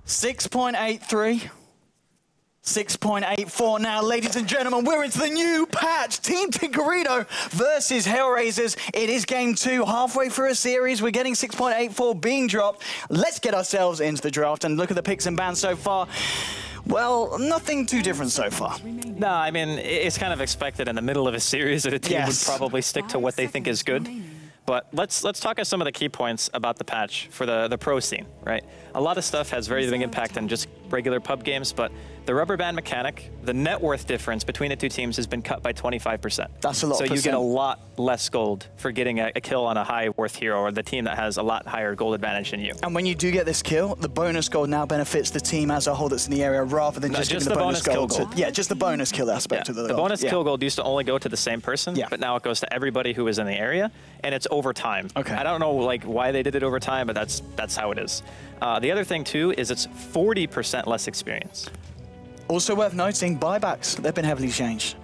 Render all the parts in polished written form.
6.83. 6.84 now, ladies and gentlemen. We're into the new patch. Team Tinkerito versus Hellraisers. It is game 2, halfway through a series. We're getting 6.84 being dropped. Let's get ourselves into the draft and look at the picks and bans so far. Well, nothing too different so far. No, I mean, it's kind of expected in the middle of a series that a team would probably stick to what they think is good. But let's talk about some of the key points about the patch for the pro scene, right? A lot of stuff has very big impact on just regular pub games, but the rubber band mechanic, the net worth difference between the two teams has been cut by 25%. That's a lot. So you get a lot less gold for getting a kill on a high worth hero or the team that has a lot higher gold advantage than you. And when you do get this kill, the bonus gold now benefits the team as a whole that's in the area rather than just the bonus kill gold. Yeah, just the bonus kill aspect of the gold. The bonus kill gold used to only go to the same person, but now it goes to everybody who is in the area, and it's over time. Okay. I don't know like why they did it over time, but that's how it is. The other thing too is it's 40% less experience. Also worth noting, buybacks, they've been heavily changed.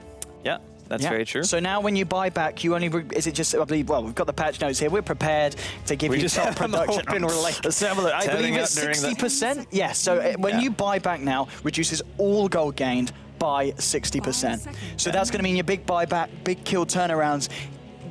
Yeah, that's very true. So now when you buy back, you only, is it just, I believe, well, we've got the patch notes here. We're prepared to give you top production. Open, we're like, let's have a look. I believe it's 60%. Yeah, so when you buy back now, reduces all gold gained by 60%. So that's going to mean your big buyback, big kill turnarounds.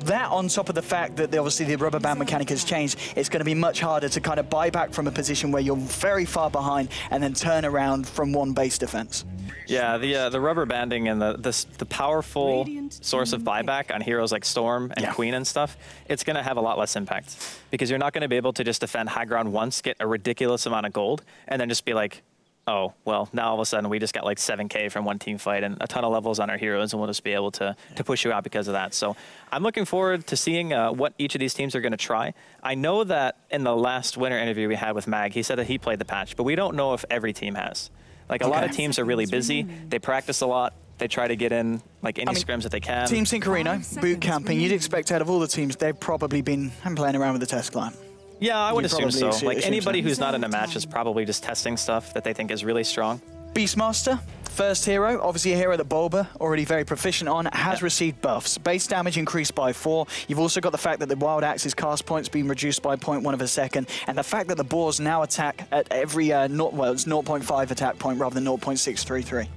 That on top of the fact that obviously the rubber band mechanic has changed, it's going to be much harder to kind of buy back from a position where you're very far behind and then turn around from one base defense. Yeah, the rubber banding and the powerful source of buyback on heroes like Storm and Queen and stuff, it's going to have a lot less impact because you're not going to be able to just defend high ground once, get a ridiculous amount of gold, and then just be like, oh, well, now all of a sudden we just got like 7K from one team fight and a ton of levels on our heroes, and we'll just be able to push you out because of that. So I'm looking forward to seeing what each of these teams are going to try. I know that in the last winter interview we had with Mag, he said that he played the patch, but we don't know if every team has. Like a lot of teams are really busy. They practice a lot. They try to get in like any scrims that they can. Team Tinkerino, boot camping, you'd expect out of all the teams, they've probably been playing around with the test client. Yeah, I would assume so. Like anybody who's not in a match is probably just testing stuff that they think is really strong. Beastmaster, first hero, obviously a hero that Bulba, already very proficient on, has received buffs. Base damage increased by 4. You've also got the fact that the Wild Axe's cast points being reduced by 0.1 of a second, and the fact that the boars now attack at every, well, it's 0.5 attack point rather than 0.633.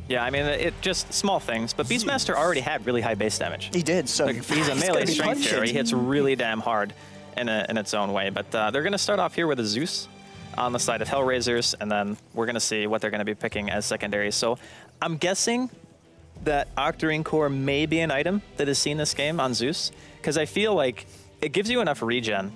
Yeah, I mean, it just small things, but Beastmaster already had really high base damage. He did, so like, he's a melee strength hero. He hits really damn hard in its own way, but they're going to start off here with a Zeus on the side of Hellraisers, and then we're going to see what they're going to be picking as secondaries. So I'm guessing that Octarine Core may be an item that is seen this game on Zeus, because I feel like it gives you enough regen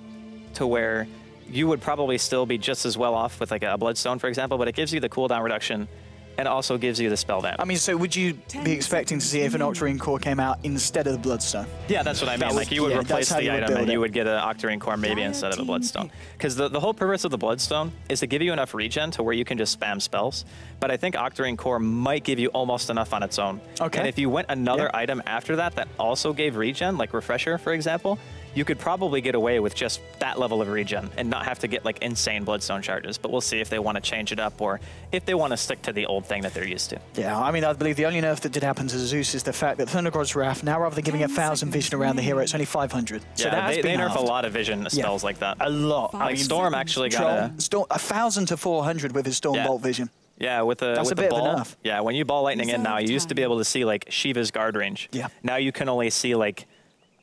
to where you would probably still be just as well off with like a Bloodstone, for example, but it gives you the cooldown reduction and also gives you the spell damage. I mean, so would you be expecting to see if an Octarine Core came out instead of the Bloodstone? Yeah, that's what I mean. Like you would replace the item and you would get an Octarine Core maybe instead of a Bloodstone. Because the whole purpose of the Bloodstone is to give you enough regen to where you can just spam spells. But I think Octarine Core might give you almost enough on its own. Okay. And if you went another item after that that also gave regen, like Refresher, for example, you could probably get away with just that level of regen and not have to get like insane Bloodstone charges. But we'll see if they want to change it up or if they want to stick to the old thing that they're used to. Yeah, I mean, I believe the only nerf that did happen to Zeus is the fact that Thunder God's Wrath, now rather than giving 1,000 vision around the hero, it's only 500. So yeah, they nerf a lot of vision spells like that. A lot. Like Storm actually got 1,000 to 400 with his Storm Bolt vision. Yeah, with the That's a bit ball, of a nerf. Yeah, when you ball lightning in now, you used to be able to see like Shiva's guard range. Yeah. Now you can only see like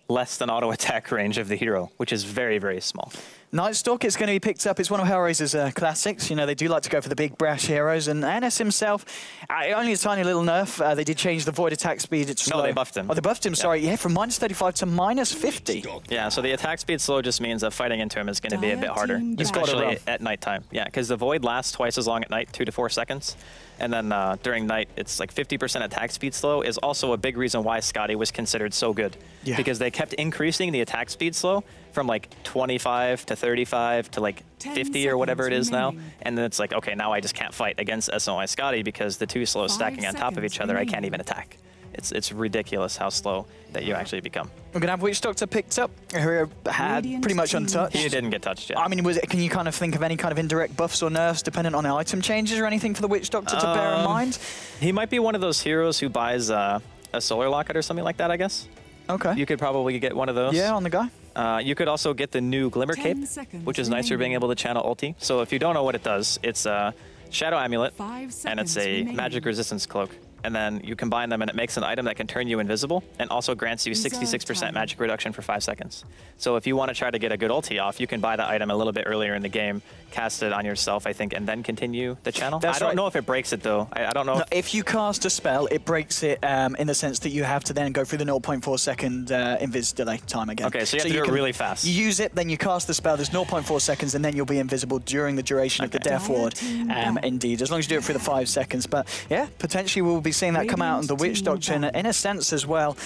less than auto attack range of the hero, which is very, very small. Nightstalk is going to be picked up. It's one of Hellraiser's classics. You know, they do like to go for the big brash heroes. And NS himself, only a tiny little nerf. They did change the void attack speed. It's slow. No, they buffed him. Oh, they buffed him, sorry. Yeah, from -35 to -50. Yeah, so the attack speed slow just means that fighting into him is going to be a bit harder, especially at nighttime. Yeah, because the void lasts twice as long at night, 2 to 4 seconds. And then during night, it's like 50% attack speed slow is also a big reason why Scotty was considered so good. Yeah. Because they kept increasing the attack speed slow from like 25 to 35 to like 50 or whatever it is now. And then it's like, okay, now I just can't fight against SOI Scotty because the two slows stacking on top of each other, I can't even attack. It's ridiculous how slow that you actually become. We're going to have Witch Doctor picked up, who had pretty much untouched. He didn't get touched yet. I mean, can you kind of think of any kind of indirect buffs or nerfs dependent on item changes or anything for the Witch Doctor to bear in mind? He might be one of those heroes who buys a Solar Locket or something like that, I guess. Okay. You could probably get one of those. Yeah, on the guy. You could also get the new Glimmer Cape, which is nice for being able to channel ulti. So if you don't know what it does, it's a Shadow Amulet, and it's a Magic Resistance Cloak. And then you combine them and it makes an item that can turn you invisible and also grants you 66% magic reduction for 5 seconds. So if you want to try to get a good ulti off, you can buy the item a little bit earlier in the game, cast it on yourself, I think, and then continue the channel. I don't know if it breaks it though. I don't know. No, if you cast a spell, it breaks it in the sense that you have to then go through the 0.4 second invis delay time again. Okay, so you have to do it really fast. You use it, then you cast the spell, there's 0.4 seconds, and then you'll be invisible during the duration of the Death Ward. Indeed, as long as you do it through the 5 seconds. But yeah, potentially we'll be seeing that come out in the Witch Doctor in a sense as well.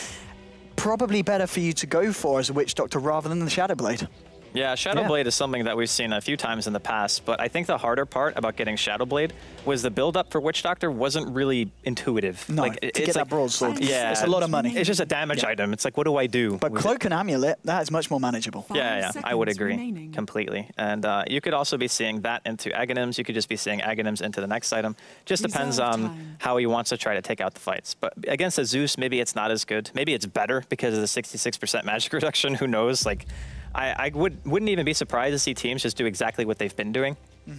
Probably better for you to go for as a Witch Doctor rather than the Shadow Blade. Yeah, Shadow Blade is something that we've seen a few times in the past, but I think the harder part about getting Shadow Blade was the build-up for Witch Doctor wasn't really intuitive. No, to get that broadsword, it's a lot of money. It's just a damage item. It's like, what do I do? But Cloak and Amulet, that is much more manageable. Yeah, I would agree completely. And you could also be seeing that into Aghanims. You could just be seeing Aghanims into the next item. Just depends on how he wants to try to take out the fights. But against a Zeus, maybe it's not as good. Maybe it's better because of the 66% magic reduction. Who knows? Like, I wouldn't even be surprised to see teams just do exactly what they've been doing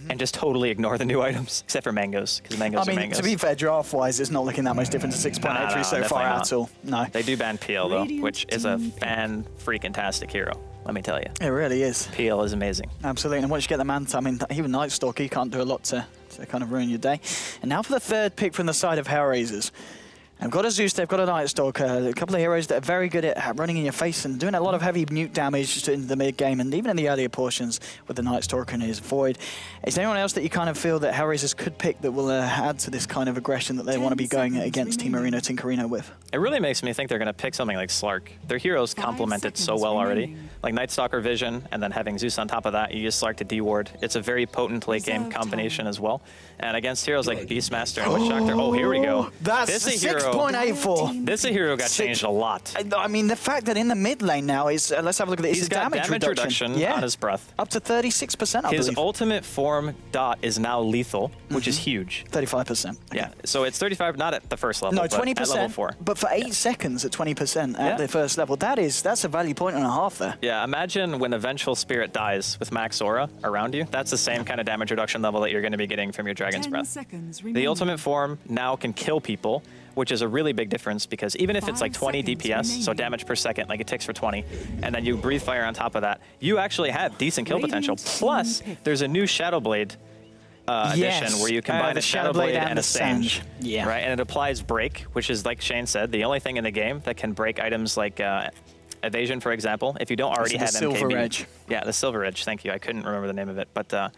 and just totally ignore the new items, except for Mangoes, because Mangoes are Mangoes. To be fair, draft-wise, it's not looking that much different to 6.83 so far at all. No. They do ban Peel, though, which is a fan-freaking-tastic hero, let me tell you. It really is. Peel is amazing. Absolutely, and once you get the Manta, I mean, even Night Stalker, you can't do a lot to kind of ruin your day. And now for the third pick from the side of Hellraisers. They've got a Zeus, they've got a Night Stalker, a couple of heroes that are very good at running in your face and doing a lot of heavy nuke damage into the mid-game and even in the earlier portions with the Night Stalker and his Void. Is there anyone else that you kind of feel that Hellraisers could pick that will add to this kind of aggression that they want to be going against Team Marino Tinkerino with? It really makes me think they're going to pick something like Slark. Their heroes complement it so well already. Like Night Stalker Vision and then having Zeus on top of that, you use Slark to D-ward. It's a very potent late game combination as well. And against heroes like Beastmaster and Witch Doctor, oh, here we go. That's 6.84. This hero got changed a lot. I mean, the fact that in the mid lane now is, let's have a look at this. He's got damage reduction on his breath. Up to 36%, I believe. His ultimate form dot is now lethal, which is huge. 35%. Yeah, so it's 35, not at the first level, no, 20%, but at level 4. But for 8 seconds at 20% at the first level, that's a value point and a half there. Yeah, imagine when a Vengeful Spirit dies with max aura around you. That's the same kind of damage reduction level that you're going to be getting from your Dragon's Breath. The ultimate form now can kill people, which is a really big difference because even if it's like 20 DPS, so damage per second, like it ticks for 20, and then you breathe fire on top of that, you actually have decent kill potential. Plus, there's a new Shadow Blade edition where you combine a Shadow Blade and a Sange. Yeah. Right, and it applies Break, which is, like Shane said, the only thing in the game that can break items like Evasion, for example, if you don't already have MKB. Silver Edge. Yeah, the Silver Edge, thank you. I couldn't remember the name of it, but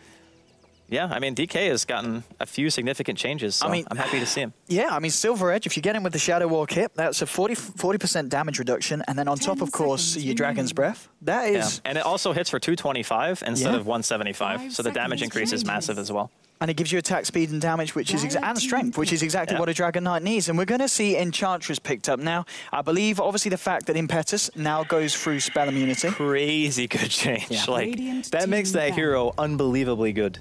yeah, I mean, DK has gotten a few significant changes, so I'm happy to see him. Yeah, I mean, Silver Edge, if you get him with the Shadow War kit, that's a 40% damage reduction, and then on top, of course, your Dragon's Breath. That is... Yeah. And it also hits for 225 instead of 175, so the damage increase is massive as well. And it gives you attack speed and damage, which is and strength, which is exactly what a Dragon Knight needs. And we're going to see Enchantress picked up now. I believe, obviously, the fact that Impetus now goes through spell immunity. Crazy good change. Like, that makes that hero unbelievably good.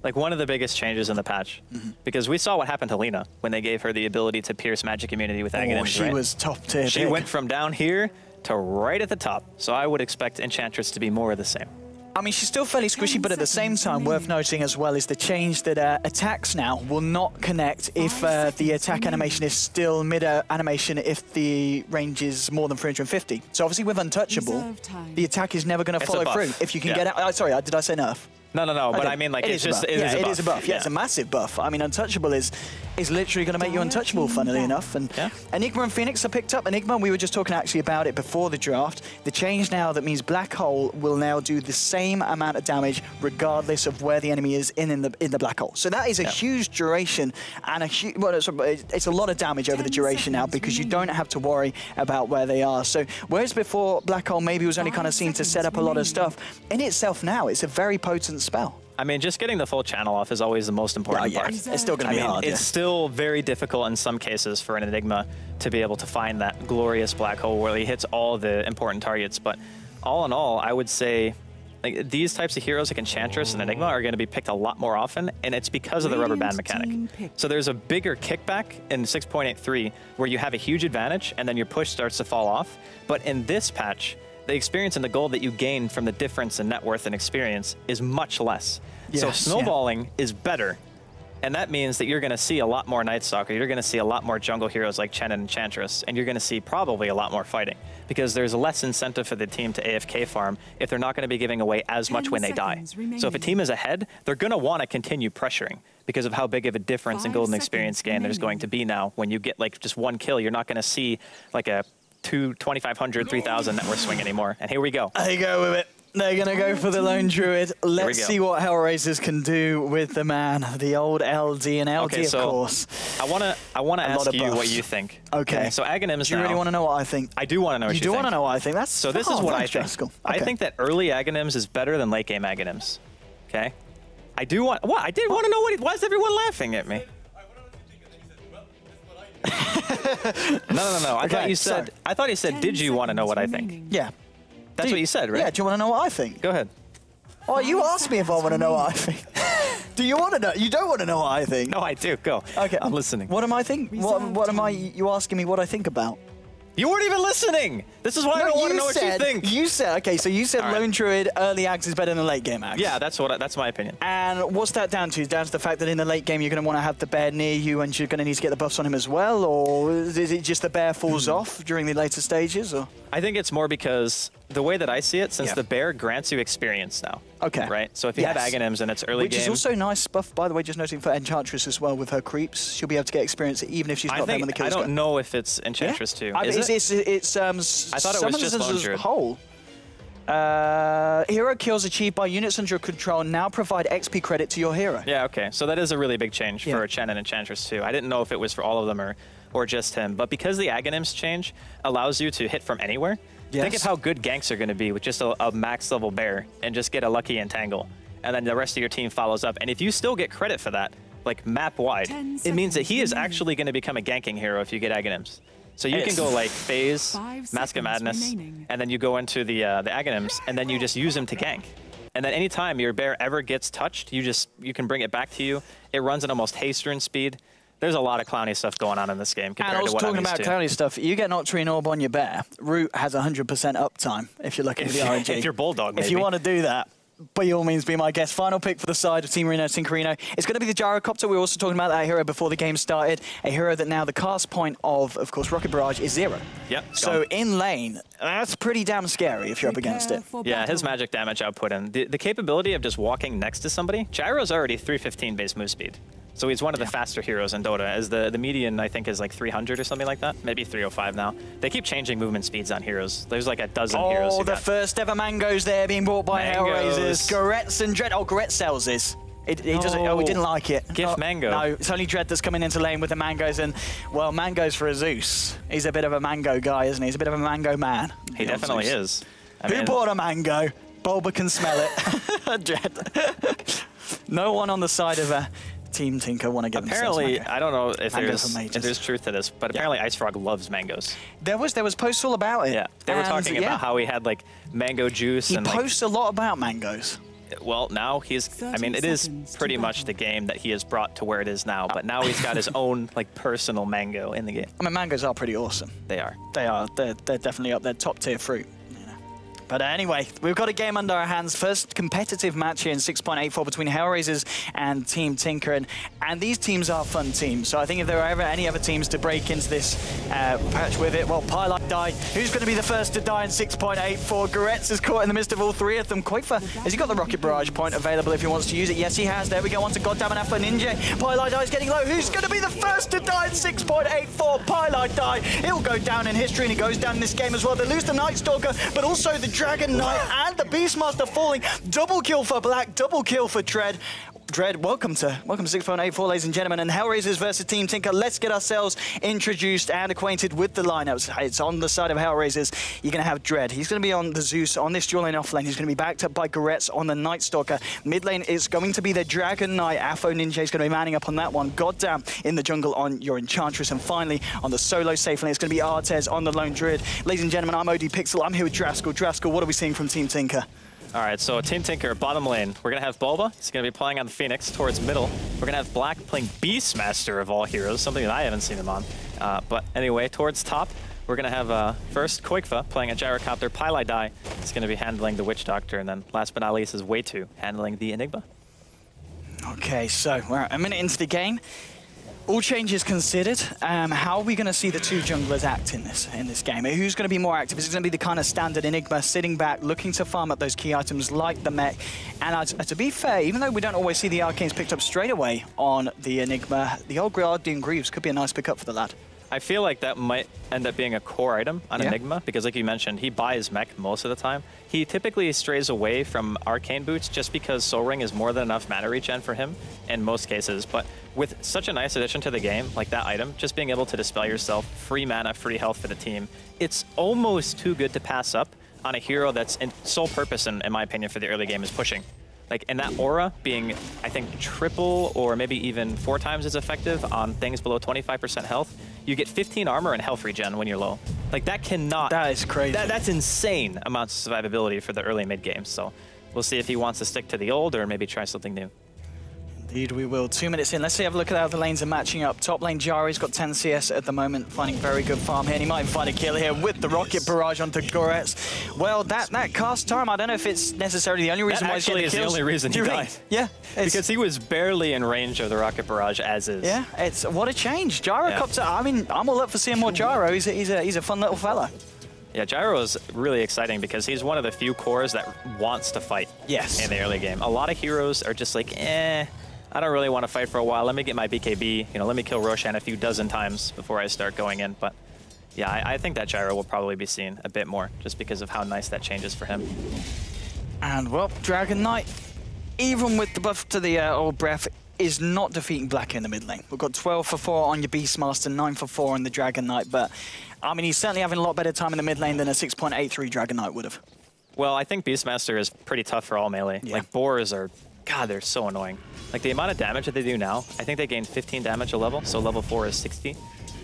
Like one of the biggest changes in the patch. Because we saw what happened to Lina when they gave her the ability to pierce magic immunity with Aghanims. She was top tier. She went from down here to right at the top. So I would expect Enchantress to be more of the same. I mean, she's still fairly squishy, but at the same time, worth noting as well is the change that attacks now will not connect if the attack animation is still mid-animation if the range is more than 350. So obviously with Untouchable, the attack is never going to follow through. If you can get out... sorry, did I say nerf? No, but I mean, like, it is a buff. Yeah, it's a massive buff. I mean, Untouchable is literally going to make you untouchable, funnily enough. And Enigma and Phoenix are picked up. Enigma, we were just talking actually about it before the draft. The change now, that means Black Hole will now do the same amount of damage regardless of where the enemy is in the Black Hole. So that is a huge duration and a huge... Well, it's a lot of damage over the duration now because you don't have to worry about where they are. So whereas before Black Hole maybe was only kind of seen to set up a lot of stuff, in itself now, it's a very potent spell. I mean, just getting the full channel off is always the most important part. It's still going to be hard. It's still very difficult in some cases for an Enigma to be able to find that glorious black hole where he hits all the important targets. But all in all, I would say like, these types of heroes like Enchantress and Enigma are going to be picked a lot more often, and it's because of the rubber band mechanic. So there's a bigger kickback in 6.83 where you have a huge advantage and then your push starts to fall off. But in this patch, the experience and the gold that you gain from the difference in net worth and experience is much less. Yes, so snowballing is better. And that means that you're going to see a lot more Night Stalker, you're going to see a lot more jungle heroes like Chen and Enchantress, and you're going to see probably a lot more fighting, because there's less incentive for the team to AFK farm if they're not going to be giving away as much when they die. So if a team is ahead, they're going to want to continue pressuring because of how big of a difference in golden experience gain there's going to be now. When you get like just one kill, you're not going to see like a 2,500, 3,000 net worth swing anymore. And here we go. There you go with it. They're going to go for the Lone Druid. Let's see what Hellraisers can do with the man, the old LD and LD, okay, so of course. I want to ask you what you think. Okay. So Aghanims Do you really want to know what I think? I do want to know what you think. You do want to know what I think? That's so this is what I think. Okay. I think that early Aghanims is better than late game Aghanims. Okay? I do want... What? I did want to know what... Why is everyone laughing at me? No. I thought you said... I thought he said, did you want to know what I think? Yeah. That's what you said, right? Yeah, do you want to know what I think? Go ahead. Oh, you asked me if I want to know what I think. Do you want to know? You don't want to know what I think. No, I do. Go. Okay. I'm listening. What am I thinking? What am I... You asking me what I think about? You weren't even listening. This is why I don't want to know what you think. You said, okay, so you said Lone Druid early axe is better than late game axe. Yeah, that's my opinion. And what's that down to? Down to the fact that in the late game you're going to want to have the bear near you and you're going to need to get the buffs on him as well, or is it just the bear falls off during the later stages? Or I think it's more because the way that I see it, since the bear grants you experience now. Okay. Right? So if you have Aghanims and it's early game... Which is also a nice buff, by the way, just noting for Enchantress as well with her creeps. She'll be able to get experience even if she's not there when the kills go. I don't know if it's Enchantress too. Is it? I thought it was just Lone Druid. Whole. Hero kills achieved by units under your control now provide XP credit to your hero. Yeah, okay. So that is a really big change for Chen and Enchantress too. I didn't know if it was for all of them or just him. But because the Aghanims change allows you to hit from anywhere, think of how good ganks are going to be with just a max level bear and just get a lucky entangle. And then the rest of your team follows up. And if you still get credit for that, like map-wide, it means that he is actually going to become a ganking hero if you get Aghanims. So you can go like Phase, Mask of Madness, and then you go into the Aghanims, and then you just use them to gank. And then anytime your bear ever gets touched, you can bring it back to you. It runs at almost haste rune speed. There's a lot of clowny stuff going on in this game compared to what I'm used to. And talking about clowny stuff, you get Nocturne Orb on your bear. Root has 100% uptime if you're looking at the ROG. If you're Bulldog, maybe. If you want to do that, by all means, be my guest. Final pick for the side of Team Reno Tinkerino. It's going to be the Gyrocopter. We were also talking about that hero before the game started. A hero that now the cast point of course, Rocket Barrage is 0. Yep. So in lane, that's pretty damn scary if you're up against it. Yeah, his magic damage output and the capability of just walking next to somebody. Gyro's already 315 base move speed. So he's one of the faster heroes in Dota, as the median, I think, is like 300 or something like that. Maybe 305 now. They keep changing movement speeds on heroes. There's like a dozen heroes. Oh, the first ever mangoes there being bought by Hellraisers. Goretz and Dread. Oh, Goretz sells this. He doesn't. Oh, we didn't like it. Gift Mango. No, it's only Dread that's coming into lane with the mangoes, and well, mangoes for ASUS. He's a bit of a mango guy, isn't he? He's a bit of a mango man. He definitely is. Who bought a mango? Bulba can smell it. Dread. No one on the side of a Team Tinker want to get apparently, I don't know if there's truth to this, but apparently Ice Frog loves mangoes. There was posts all about it. Yeah, they were talking about how he had like mango juice. He posts a lot about mangoes. Well, now I mean, it is pretty much the game that he has brought to where it is now, but now he's got his own like personal mango in the game. I mean, mangoes are pretty awesome. They are. They are. They're definitely up there, top tier fruit. But anyway, we've got a game under our hands. First competitive match here in 6.84 between Hellraisers and Team Tinker. And these teams are fun teams. So I think if there are ever any other teams to break into this patch with it, well, Pylite died. Who's going to be the first to die in 6.84? Goretz is caught in the midst of all three of them. Qualifier, has he got the Rocket Barrage point available if he wants to use it? Yes, he has. There we go on to Goddamn and Alpha Ninja. Pylite die is getting low. Who's going to be the first to die in 6.84? Pylite die. It'll go down in history, and it goes down in this game as well. They lose the Night Stalker, but also the Dragon Knight and the Beastmaster falling. Double kill for Black, double kill for Dread. Dread, welcome to 6.84, ladies and gentlemen, and Hellraisers versus Team Tinker. Let's get ourselves introduced and acquainted with the lineups. It's on the side of Hellraisers. You're going to have Dread. He's going to be on the Zeus on this dual lane off lane. He's going to be backed up by Goretz on the Night Stalker. Mid lane is going to be the Dragon Knight. Afo Ninja is going to be manning up on that one. Goddamn in the jungle on your Enchantress. And finally, on the solo safe lane, it's going to be Artez on the Lone Druid. Ladies and gentlemen, I'm OD Pixel. I'm here with Draskell. Draskell, what are we seeing from Team Tinker? All right, so Team Tinker, bottom lane. We're going to have Bulba. He's going to be playing on the Phoenix towards middle. We're going to have Black playing Beastmaster of all heroes, something that I haven't seen him on. But anyway, towards top, we're going to have first Qualifier playing a Gyrocopter. Pylai is going to be handling the Witch Doctor. And then last but not least is Way2 handling the Enigma. Okay, so we're a minute into the game. All changes considered, how are we going to see the two junglers act in this game? Who's going to be more active? Is it going to be the kind of standard Enigma sitting back, looking to farm up those key items like the mech? And to be fair, even though we don't always see the Arcanes picked up straight away on the Enigma, the old Guardian Greaves could be a nice pickup for the lad. I feel like that might end up being a core item on Enigma, because like you mentioned, he buys mech most of the time. He typically strays away from Arcane Boots just because Soul Ring is more than enough mana regen for him in most cases. But with such a nice addition to the game, like that item, just being able to dispel yourself, free mana, free health for the team, it's almost too good to pass up on a hero that's in sole purpose, in my opinion, for the early game is pushing. Like, and that aura being, I think, triple or maybe even 4 times as effective on things below 25% health. You get 15 armor and health regen when you're low. Like, that cannot... That is crazy. That's insane amounts of survivability for the early mid game. So we'll see if he wants to stick to the old or maybe try something new. Indeed we will. 2 minutes in. Let's see, have a look at how the lanes are matching up. Top lane, Jari's got 10 CS at the moment, finding very good farm here. And he might find a kill here with the rocket barrage onto Goretz. Well, that cast time, I don't know if it's necessarily the only reason why he's getting kills. Actually is the only reason he died. Yeah. Because he was barely in range of the rocket barrage as is. Yeah, it's what a change. Gyrocopter, I mean, I'm all up for seeing more Gyro. He's a fun little fella. Yeah, Gyro is really exciting because he's one of the few cores that wants to fight in the early game. A lot of heroes are just like, I don't really want to fight for a while. Let me get my BKB. You know, let me kill Roshan a few dozen times before I start going in. But yeah, I think that Gyro will probably be seen a bit more just because of how nice that changes for him. And well, Dragon Knight, even with the buff to the old breath, is not defeating Black in the mid lane. We've got 12 for 4 on your Beastmaster, 9 for 4 on the Dragon Knight. But I mean, he's certainly having a lot better time in the mid lane than a 6.83 Dragon Knight would have. Well, I think Beastmaster is pretty tough for all melee. Yeah. Like, boars are, God, they're so annoying. Like, the amount of damage that they do now, I think they gain 15 damage a level, so level 4 is 60.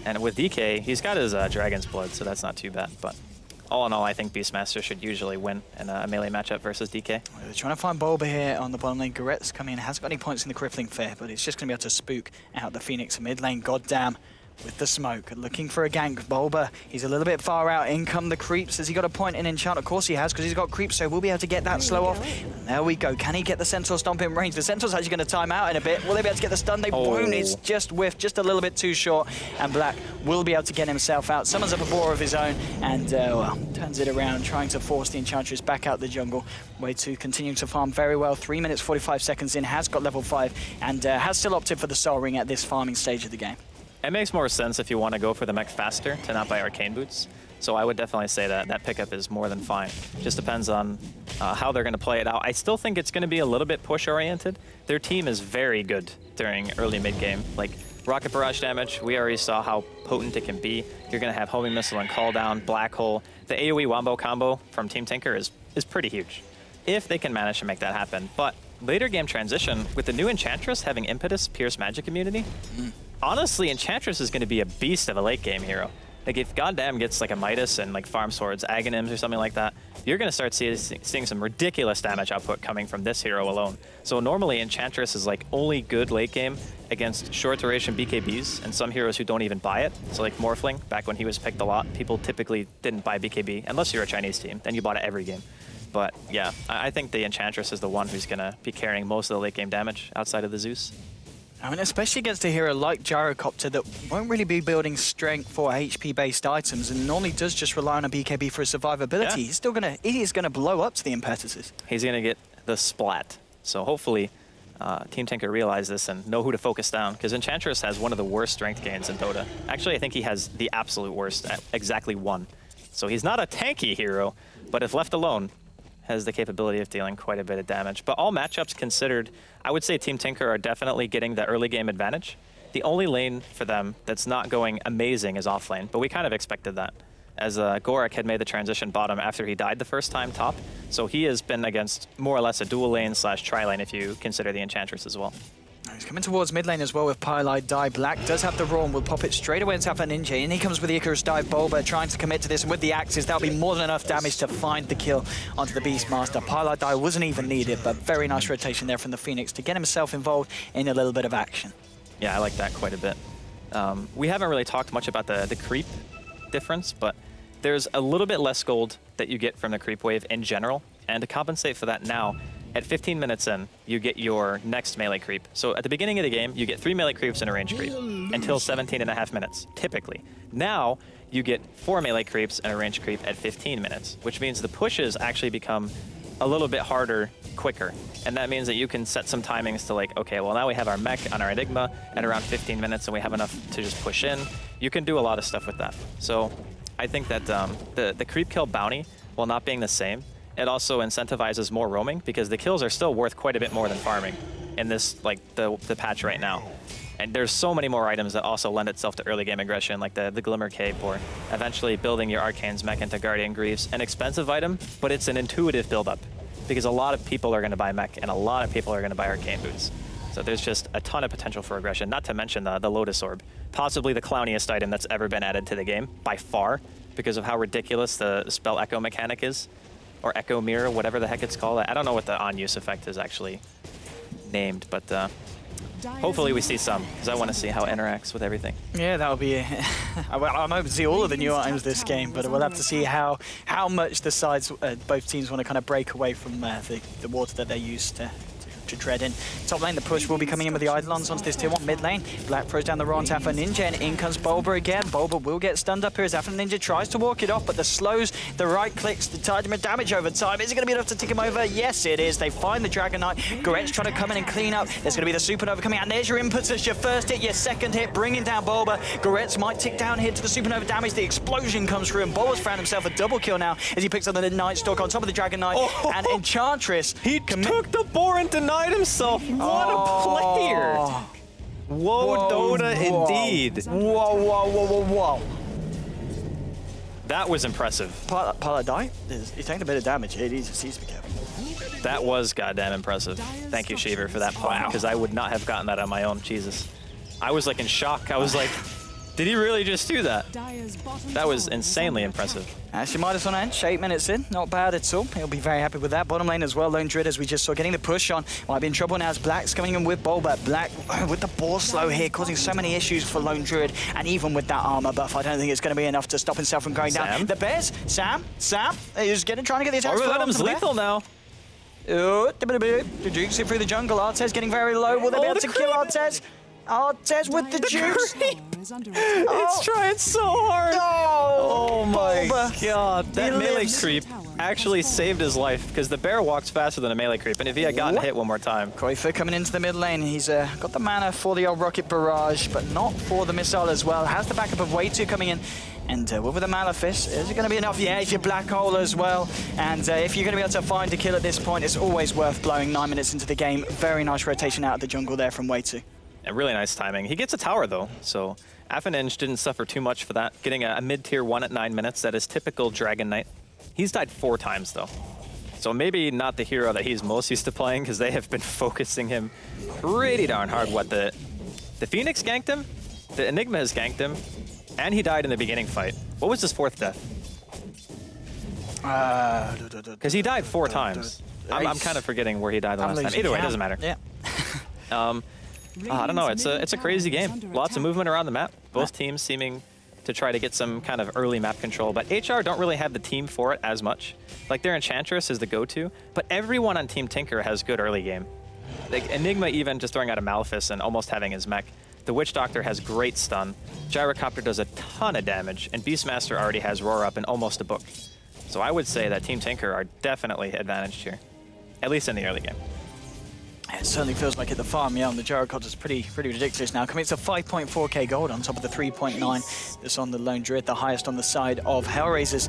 And with DK, he's got his Dragon's Blood, so that's not too bad. But all in all, I think Beastmaster should usually win in a melee matchup versus DK. They're trying to find Bulba here on the bottom lane. Goretz coming in, hasn't got any points in the Crippling Fair, but he's just going to be able to spook out the Phoenix mid lane. Goddamn. With the smoke, looking for a gank. Bulba, he's a little bit far out. In come the creeps. Has he got a point in enchant? Of course he has, because he's got creeps, so we'll be able to get that slow off. And there we go. Can he get the Centaur Stomp in range? The Centaur's actually going to time out in a bit. Will they be able to get the stun? They won't. It's just whiffed, just a little bit too short. And Black will be able to get himself out. Summons up a boar of his own and, well, turns it around, trying to force the Enchantress back out the jungle. Way2 continuing to farm very well. 3 minutes, 45 seconds in, has got level 5, and has still opted for the Soul Ring at this farming stage of the game. It makes more sense if you want to go for the mech faster to not buy Arcane Boots. So I would definitely say that that pickup is more than fine. Just depends on how they're going to play it out. I still think it's going to be a little bit push-oriented. Their team is very good during early mid-game. Like, rocket barrage damage, we already saw how potent it can be. You're going to have homing missile and call down, black hole. The AoE wombo combo from Team Tinker is pretty huge, if they can manage to make that happen. But later game transition, with the new Enchantress having impetus, pierce magic immunity, honestly, Enchantress is going to be a beast of a late game hero. Like, if Goddamn gets like a Midas and like farm swords, Aghanims or something like that, you're going to start seeing some ridiculous damage output coming from this hero alone. So normally Enchantress is like only good late game against short duration BKBs and some heroes who don't even buy it. So like Morphling, back when he was picked a lot, people typically didn't buy BKB unless you're a Chinese team, then you bought it every game. But yeah, I think the Enchantress is the one who's going to be carrying most of the late game damage outside of the Zeus. I mean, especially against a hero like Gyrocopter that won't really be building strength for HP-based items and normally does just rely on a BKB for his survivability. Yeah. He is gonna blow up to the impetuses. He's gonna get the splat. So hopefully Team Tinker realize this and know who to focus down, because Enchantress has one of the worst strength gains in Dota. Actually, I think he has the absolute worst at exactly 1. So he's not a tanky hero, but if left alone, has the capability of dealing quite a bit of damage. But all matchups considered, I would say Team Tinker are definitely getting the early game advantage. The only lane for them that's not going amazing is off lane, but we kind of expected that, as Gorak had made the transition bottom after he died the first time top. So he has been against more or less a dual lane / tri-lane if you consider the Enchantress as well. He's coming towards mid lane as well with Pylai. Black does have the Raw and will pop it straight away into Alpha Ninja. And he comes with the Icarus Dive. Bulba trying to commit to this, and with the axes, that'll be more than enough damage to find the kill onto the Beastmaster. Pylai wasn't even needed, but very nice rotation there from the Phoenix to get himself involved in a little bit of action. Yeah, I like that quite a bit. We haven't really talked much about the creep difference, but there's a little bit less gold that you get from the creep wave in general. And to compensate for that now, at 15 minutes in, you get your next melee creep. So at the beginning of the game, you get 3 melee creeps and a range creep until 17.5 minutes, typically. Now, you get 4 melee creeps and a range creep at 15 minutes, which means the pushes actually become a little bit harder, quicker. And that means that you can set some timings to like, okay, well now we have our mech on our Enigma at around 15 minutes and we have enough to just push in. You can do a lot of stuff with that. So I think that the creep kill bounty, while not being the same, it also incentivizes more roaming because the kills are still worth quite a bit more than farming in this, like the patch right now. And there's so many more items that also lend itself to early game aggression, like the Glimmer Cape, or eventually building your Arcane's mech into Guardian Greaves. An expensive item, but it's an intuitive build-up because a lot of people are going to buy mech and a lot of people are going to buy Arcane boots. So there's just a ton of potential for aggression, not to mention the Lotus Orb, possibly the clowniest item that's ever been added to the game, by far, because of how ridiculous the spell echo mechanic is, or echo mirror, whatever the heck it's called. I don't know what the on-use effect is actually named, but hopefully we see some, because I want to see how it interacts with everything. Yeah, that'll be I'm hoping to see all of the new items this game, but we'll have to see how much the sides, both teams want to kind of break away from the water that they use to dread in. Top lane, the push will be coming in with the Eidolons onto this tier 1 mid lane. Black throws down the Roar on Alpha Ninja, and in comes Bulba again. Bulba will get stunned up here as Alpha Ninja tries to walk it off, but the slows, the right clicks, the target damage over time. Is it going to be enough to tick him over? Yes, it is. They find the Dragon Knight. Goret's trying to come in and clean up. There's going to be the Supernova coming out, and there's your impetus, your first hit, your second hit, bringing down Bulba. Goret's might tick down here to the Supernova damage. The explosion comes through, and Bulba's found himself a double kill now as he picks up the Night Stalk on top of the Dragon Knight, and Enchantress. He took the boar and denied himself. What a player! Whoa, Dota indeed. Whoa. That was impressive. Pilot die? He's taking a bit of damage. He needs to be careful. That was goddamn impressive. Thank you, Shiver, for that point, because I would not have gotten that on my own. Jesus. I was like in shock. I was like, did he really just do that? That was insanely impressive. Actually, Midas on Ench, 8 minutes in. Not bad at all. He'll be very happy with that. Bottom lane as well. Lone Druid, as we just saw, getting the push on. Might be in trouble now as Black's coming in with Bulba. Black with the boar slow here, causing so many issues for Lone Druid. And even with that armor buff, I don't think it's going to be enough to stop himself from going down. The Bears, Sam is trying to get the attacks. Armageddon's lethal now. The Jukes through the jungle. Artez getting very low. Will they be able to kill Artez? Artez with the Jukes. It's trying so hard. Oh my god. That melee creep actually saved his life because the bear walks faster than a melee creep, and if he had gotten hit one more time. Qualifier coming into the mid lane. He's got the mana for the old rocket barrage, but not for the missile as well. Has the backup of Way2 coming in. And with the Malefice, is it going to be enough? Yeah, it's your Black Hole as well. And if you're going to be able to find a kill at this point, it's always worth blowing 9 minutes into the game. Very nice rotation out of the jungle there from Way2. And really nice timing. He gets a tower though, so Affinenge didn't suffer too much for that. Getting a mid-tier 1 at 9 minutes, that is typical Dragon Knight. He's died 4 times though. So maybe not the hero that he's most used to playing because they have been focusing him pretty darn hard. What, the Phoenix ganked him, the Enigma has ganked him, and he died in the beginning fight. What was his 4th death? Because he died 4 times. I'm kind of forgetting where he died the last time. Either way, it doesn't matter. Yeah. I don't know. It's a crazy game. Lots of movement around the map. Both teams seeming to try to get some kind of early map control, but HR don't really have the team for it as much. Like their Enchantress is the go-to, but everyone on Team Tinker has good early game. Like Enigma even just throwing out a Malefice and almost having his mech. The Witch Doctor has great stun. Gyrocopter does a ton of damage, and Beastmaster already has Roar up and almost a book. So I would say that Team Tinker are definitely advantaged here, at least in the early game. It certainly feels like at the farm, yeah, and the Gyrocopter's pretty ridiculous now. Coming to 5.4k gold on top of the 3.9 that's on the Lone Druid, the highest on the side of Hellraisers.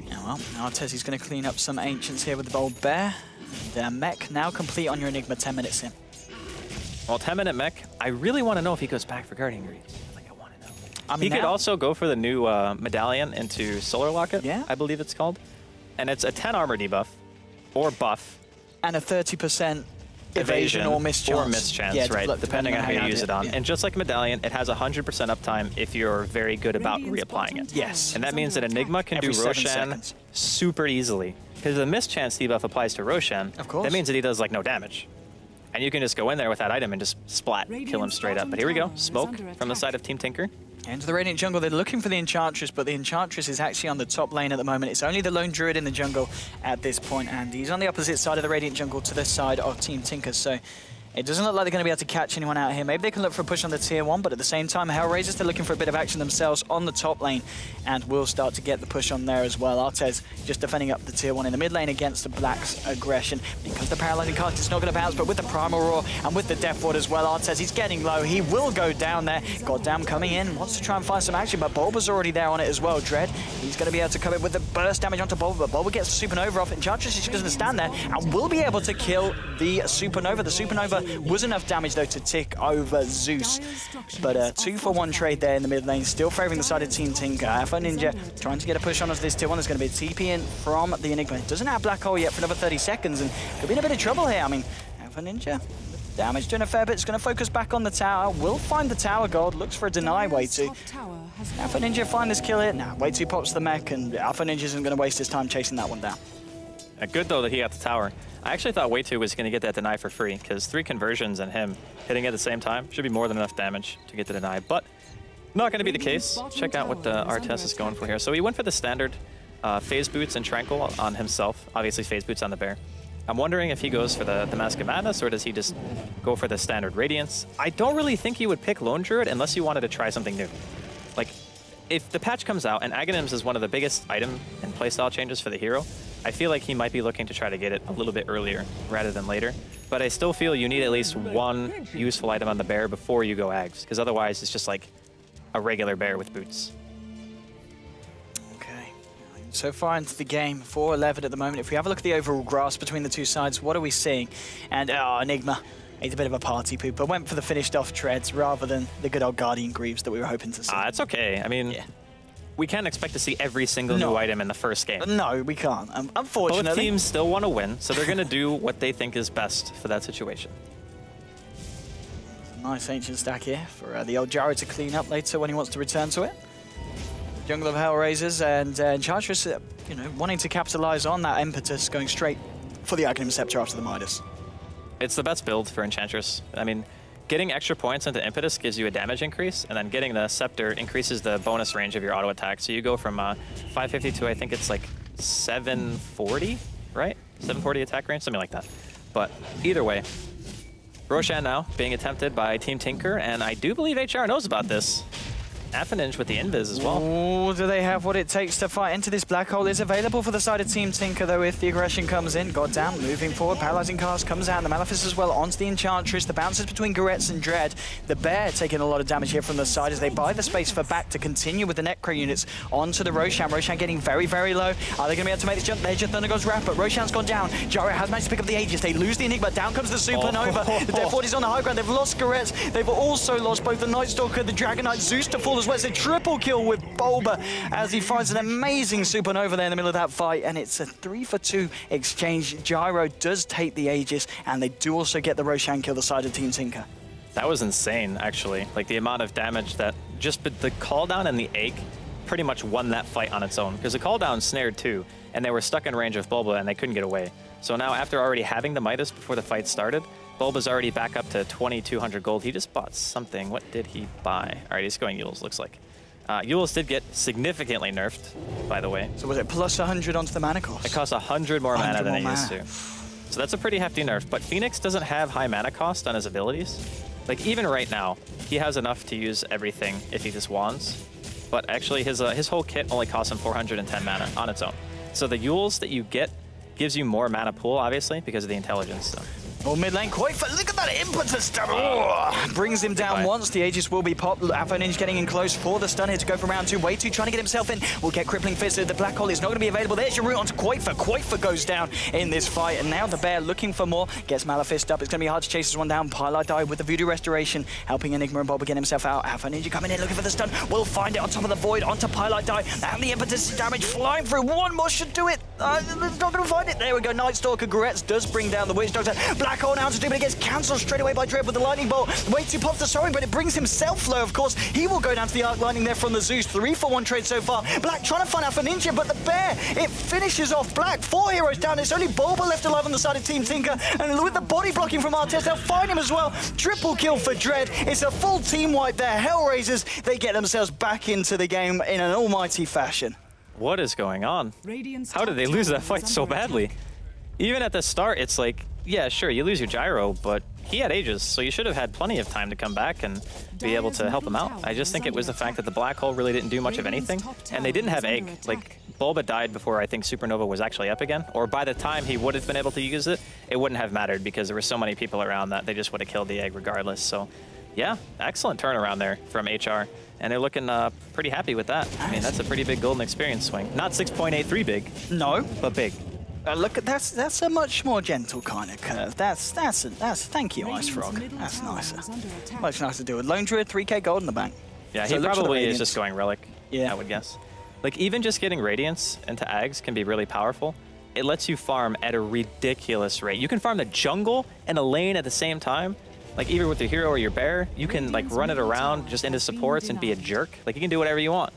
Yeah, well, Artesi's going to clean up some Ancients here with the Bold Bear. And mech now complete on your Enigma 10 minutes in. Well, 10-minute mech, I really want to know if he goes back for Guardian Greaves. Like, I want to know. I mean, he could also go for the new medallion into Solar Locket, I believe it's called. And it's a 10 armor debuff, or buff. And a 30% evasion or mischance. Or mischance, right, depending on how you use it on. And just like Medallion, it has 100% uptime if you're very good about reapplying it. Yes. And that means that Enigma can do Roshan super easily. Because the mischance debuff applies to Roshan, of course. That means that he does like no damage. And you can just go in there with that item and just splat, kill him straight up. But here we go, smoke from the side of Team Tinker. Into the Radiant jungle, they're looking for the Enchantress, but the Enchantress is actually on the top lane at the moment. It's only the lone Druid in the jungle at this point, and he's on the opposite side of the Radiant jungle to the side of Team Tinker, so it doesn't look like they're going to be able to catch anyone out here. Maybe they can look for a push on the tier 1, but at the same time, Hellraisers, they're looking for a bit of action themselves on the top lane, and will start to get the push on there as well. Artez just defending up the tier 1 in the mid lane against the Black's aggression. Because the paralyzing cast is not going to bounce, but with the Primal Roar and with the Death Ward as well, Artez, he's getting low. He will go down there. Goddamn coming in, wants to try and find some action, but Bulba's already there on it as well. Dread, he's going to be able to come in with the burst damage onto Bulba, but Bulba gets the Supernova off. Enchantress is just going to stand there and will be able to kill the Supernova. The Supernova was enough damage though to tick over Zeus, but a 2-for-1 trade there in the mid lane, still favouring the side of Team Tinker. Alpha Ninja trying to get a push on us this tier 1. There's going to be a TP in from the Enigma. Doesn't have Black Hole yet for another 30 seconds and could be in a bit of trouble here. I mean, Alpha Ninja, damage doing a fair bit. It's going to focus back on the tower. Will find the tower gold. Looks for a deny way to. Alpha Ninja find this kill here. Nah, way too pops the mech, and Alpha Ninja isn't going to waste his time chasing that one down. Good though that he got the tower. I actually thought Way2 was going to get that deny for free, because 3 conversions and him hitting at the same time should be more than enough damage to get the deny, but not going to be the case. Check out what the Artez is going for here. So he went for the standard phase boots and Tranquil on himself, obviously phase boots on the bear. I'm wondering if he goes for the Mask of Madness, or does he just go for the standard Radiance? I don't really think he would pick Lone Druid unless he wanted to try something new. Like, if the patch comes out and Aghanims is one of the biggest item and playstyle changes for the hero, I feel like he might be looking to try to get it a little bit earlier rather than later. But I still feel you need at least one useful item on the bear before you go Aghs, because otherwise it's just like a regular bear with boots. Okay, so far into the game, 4-11 at the moment. If we have a look at the overall grasp between the two sides, what are we seeing? And Enigma, he's a bit of a party pooper. Went for the finished off treads rather than the good old Guardian Greaves that we were hoping to see. It's okay. I mean, we can't expect to see every single new item in the first game. No, we can't. Unfortunately. Both teams still want to win, so they're going to do what they think is best for that situation. Nice ancient stack here for the old Gyro to clean up later when he wants to return to it. Jungle of Hellraisers and Enchantress, you know, wanting to capitalize on that impetus, going straight for the Aghanim Scepter after the Midas. It's the best build for Enchantress. I mean, getting extra points into Impetus gives you a damage increase, and then getting the Scepter increases the bonus range of your auto attack. So you go from 550 to I think it's like 740, right? 740 attack range, something like that. But either way, Roshan now being attempted by Team Tinker, and I do believe HR knows about this. Affinage with the invis as well. Ooh, do they have what it takes to fight into this black hole? Is available for the side of Team Tinker, though, if the aggression comes in. Goddamn, moving forward, Paralyzing Cast comes out, and the Malefice as well onto the Enchantress. The bounces between Goretz and Dread. The Bear taking a lot of damage here from the side as they buy the space for back to continue with the Necro units onto the Roshan. Roshan getting very, very low. Are they going to be able to make this jump? There's your Thunder God's Wrath, but Roshan's gone down. Gyro has managed to pick up the Aegis. They lose the Enigma. Down comes the Supernova. The Death Ward is on the high ground. They've lost Goretz. They've also lost both the Night Stalker, the Dragon Knight, Zeus to fall as well. It's a triple kill with Bulba as he finds an amazing Supernova there in the middle of that fight, and it's a 3-for-2 exchange. Gyro does take the Aegis, and they do also get the Roshan kill the side of Team Tinker. That was insane, actually. Like, the amount of damage that just the call down and the Egg pretty much won that fight on its own, because the call down snared too, and they were stuck in range of Bulba and they couldn't get away. So now, after already having the Midas before the fight started, Bulba's already back up to 2,200 gold. He just bought something. What did he buy? All right, he's going Yules, looks like. Yules did get significantly nerfed, by the way. So was it plus 100 onto the mana cost? It costs 100 more mana than it used to. So that's a pretty hefty nerf, but Phoenix doesn't have high mana cost on his abilities. Like, even right now, he has enough to use everything if he just wands. But actually, his whole kit only costs him 410 mana on its own. So the Yules that you get gives you more mana pool, obviously, because of the intelligence. So. Oh, mid lane, Qualifier, look at that impetus stuff. Oh, brings him down once. The Aegis will be popped. Affinage getting in close for the stun here to go for round 2. Way2 trying to get himself in. Will get Crippling Fist. The Black Hole is not going to be available. There's your route onto Qualifier. Qualifier goes down in this fight, and now the Bear looking for more. Gets Malefist up. It's going to be hard to chase this one down. Pilot Die with the Voodoo Restoration, helping Enigma and Bulba get himself out. Affinage coming in, looking for the stun. Will find it on top of the Void, onto Pilot Die. And the impetus damage flying through. One more should do it. not going to find it. There we go. Night Stalker Gretz does bring down the Witch Doctor. Black Hole now to do, but it gets cancelled straight away by Dread with the Lightning Bolt. Way too pops the soaring, but it brings himself low, of course. He will go down to the Arc Lightning there from the Zeus. 3-for-1 trade so far. Black trying to find out for Ninja, but the Bear, it finishes off Black. 4 heroes down. It's only Bulba left alive on the side of Team Tinker, and with the body blocking from Artes, they'll find him as well. Triple kill for Dread. It's a full team wipe there. Hellraisers, they get themselves back into the game in an almighty fashion. What is going on? How did they lose that fight so badly? Even at the start, it's like, yeah, sure, you lose your gyro, but he had Aegis, so you should have had plenty of time to come back and be able to help him out. I just think it was the fact that the Black Hole really didn't do much of anything, and they didn't have Egg. Like, Bulba died before I think Supernova was actually up again, or by the time he would have been able to use it, it wouldn't have mattered because there were so many people around that they just would have killed the Egg regardless. So, yeah, excellent turnaround there from HR. And they're looking pretty happy with that. I mean, that's a pretty big golden experience swing. Not 6.83 big. No. But big. Look at that's a much more gentle kind of curve. That's thank you, Ice Frog. That's nicer. Much nicer to do with. Lone Druid, 3k gold in the bank. Yeah, so he probably is just going Relic, I would guess. Like, even just getting Radiance into Ags can be really powerful. It lets you farm at a ridiculous rate. You can farm the jungle and a lane at the same time. Like, either with your hero or your bear, you can, like, run it around just into supports and be a jerk. Like, you can do whatever you want.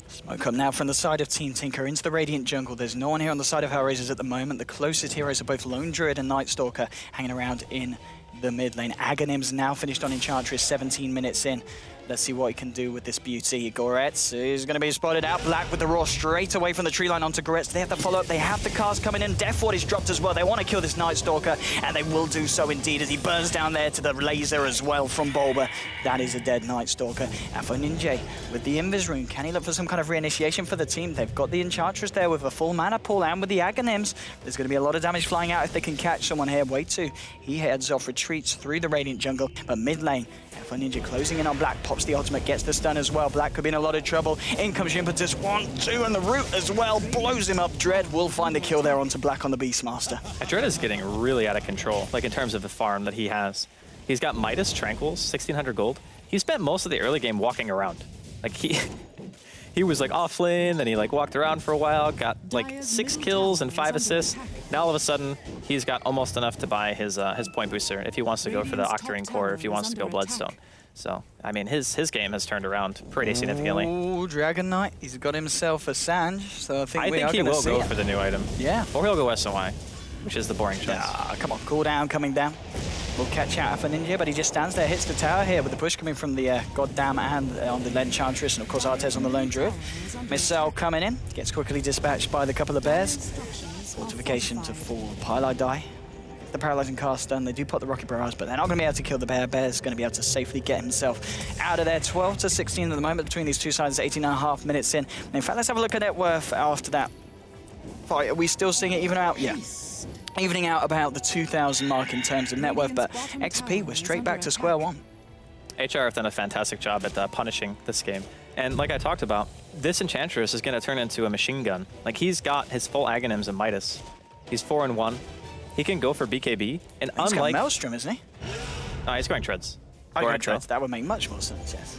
Smoke up now from the side of Team Tinker into the Radiant jungle. There's no one here on the side of Hellraisers at the moment. The closest heroes are both Lone Druid and Night Stalker hanging around in the mid lane. Aghanim's now finished on Enchantress, 17 minutes in. Let's see what he can do with this beauty. Goretz is going to be spotted out. Black with the Raw straight away from the tree line onto Goretz. They have to follow up. They have the cast coming in. Death Ward is dropped as well. They want to kill this Night Stalker, and they will do so indeed as he burns down there to the laser as well from Bulba. That is a dead Night Stalker. And for Ninja with the Invis rune, can he look for some kind of reinitiation for the team? They've got the Enchantress there with a full mana pool and with the Aghanims. There's going to be a lot of damage flying out if they can catch someone here. Way too. He heads off, retreats through the Radiant jungle, but mid lane, for Ninja closing in on Black, pops the ultimate, gets the stun as well. Black could be in a lot of trouble. In comes Impetus, 1, 2, and the root as well. Blows him up. Dread will find the kill there onto Black on the Beastmaster. Dread is getting really out of control, like in terms of the farm that he has. He's got Midas, Tranquils, 1,600 gold. He spent most of the early game walking around. Like, he was like off lane, then he like walked around for a while, got like 6 kills and 5 assists. Now all of a sudden, he's got almost enough to buy his point booster if he wants to go for the Octarine Core, if he wants to go Bloodstone. So, I mean, his game has turned around pretty significantly. Oh, Dragon Knight, he's got himself a Sange, so I think he will go for the new item. Yeah. Or he'll go SOI, which is the boring choice. Come on, cooldown coming down. We'll catch out for Ninja, but he just stands there, hits the tower here with the push coming from the goddamn hand on the Enchantress, and of course Artes on the Lone Druid. Missile coming in, gets quickly dispatched by the couple of bears. Fortification to fall, Pylai die. The paralyzing cast done, they do put the rocket barrage, but they're not going to be able to kill the bear. Bear's going to be able to safely get himself out of there. 12 to 16 at the moment between these two sides, 18.5 minutes in. And in fact, let's have a look at net worth after that fight. Are we still seeing it even out? Yeah. Evening out about the 2,000 mark in terms of net worth, but XP, we're straight back to square one. HR have done a fantastic job at punishing this game. And like I talked about, this Enchantress is going to turn into a machine gun. Like, he's got his full Aghanims and Midas. He's 4-1. He can go for BKB, and he's got Maelstrom, isn't he? No, he's going Treads. Treads. That would make much more sense, yes.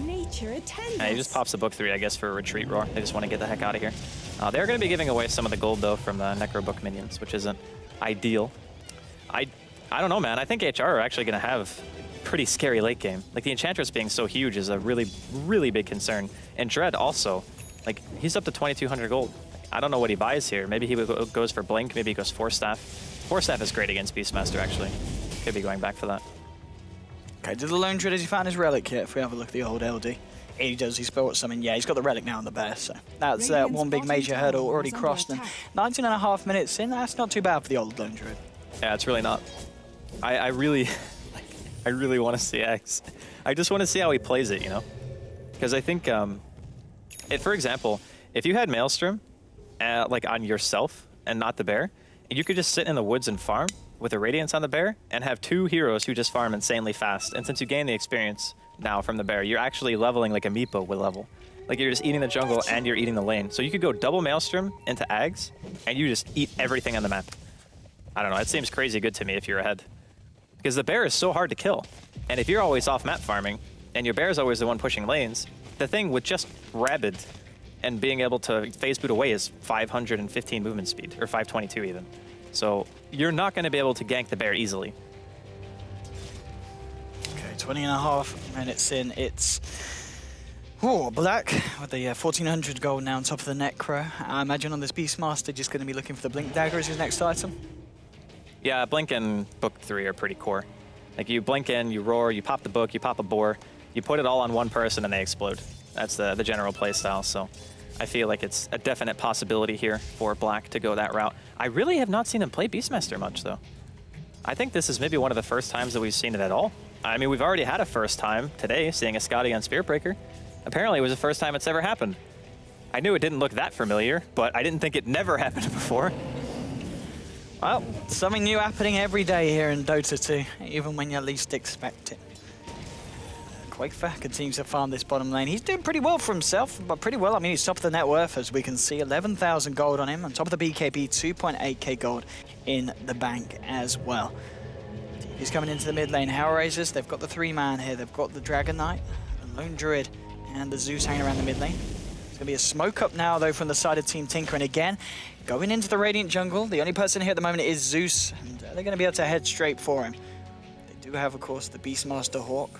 Nature attends. He just pops a book 3, I guess, for a retreat roar. They just want to get the heck out of here. They're going to be giving away some of the gold, though, from the Necro Book minions, which isn't ideal. I don't know, man. I think HR are actually going to have pretty scary late game. Like, the Enchantress being so huge is a really, really big concern. And Dread also, like, he's up to 2,200 gold. I don't know what he buys here. Maybe he goes for Blink, maybe he goes Force Staff. Force Staff is great against Beastmaster, actually. Could be going back for that. Okay, did the Lone Druid, has he found his Relic yet? If we have a look at the old LD. He does, he's built something. Yeah, he's got the Relic now on the bear, so that's one big major hurdle already crossed. And 19.5 minutes in, that's not too bad for the old Lone Druid. Yeah, it's really not. I really, I really want to see X. I just want to see how he plays it, you know? Because I think, for example, if you had Maelstrom, like on yourself and not the bear, you could just sit in the woods and farm with a Radiance on the bear and have 2 heroes who just farm insanely fast. And since you gain the experience now from the bear, you're actually leveling like a Meepo would level. Like, you're just eating the jungle and you're eating the lane. So you could go double Maelstrom into Ags and you just eat everything on the map. I don't know, it seems crazy good to me if you're ahead. Because the bear is so hard to kill. And if you're always off map farming and your bear is always the one pushing lanes, the thing with just Rabid and being able to phase boot away is 515 movement speed, or 522 even. So you're not going to be able to gank the bear easily. Okay, 20.5 minutes in. It's black with the 1400 gold now on top of the Necro. I imagine on this Beastmaster just going to be looking for the Blink Dagger as his next item. Yeah, Blink and Book 3 are pretty core. Like you blink in, you roar, you pop the book, you pop a boar, you put it all on one person and they explode. That's the general playstyle, so I feel like it's a definite possibility here for Black to go that route. I really have not seen him play Beastmaster much, though. I think this is maybe one of the first times that we've seen it at all. I mean, we've already had a first time today, seeing a Scotty on Spiritbreaker. Apparently, it was the first time it's ever happened. I knew it didn't look that familiar, but I didn't think it never happened before. Well, something new happening every day here in Dota 2, even when you least expect it. Qualifier continues to farm this bottom lane. He's doing pretty well for himself, but pretty well. I mean, he's top of the net worth, as we can see. 11,000 gold on him. On top of the BKB, 2.8k gold in the bank as well. He's coming into the mid lane. Hellraisers, they've got the 3-man here. They've got the Dragon Knight, the Lone Druid, and the Zeus hanging around the mid lane. It's going to be a smoke up now, though, from the side of Team Tinker. And again, going into the Radiant jungle. The only person here at the moment is Zeus, and they're going to be able to head straight for him. They do have, of course, the Beastmaster Hawk.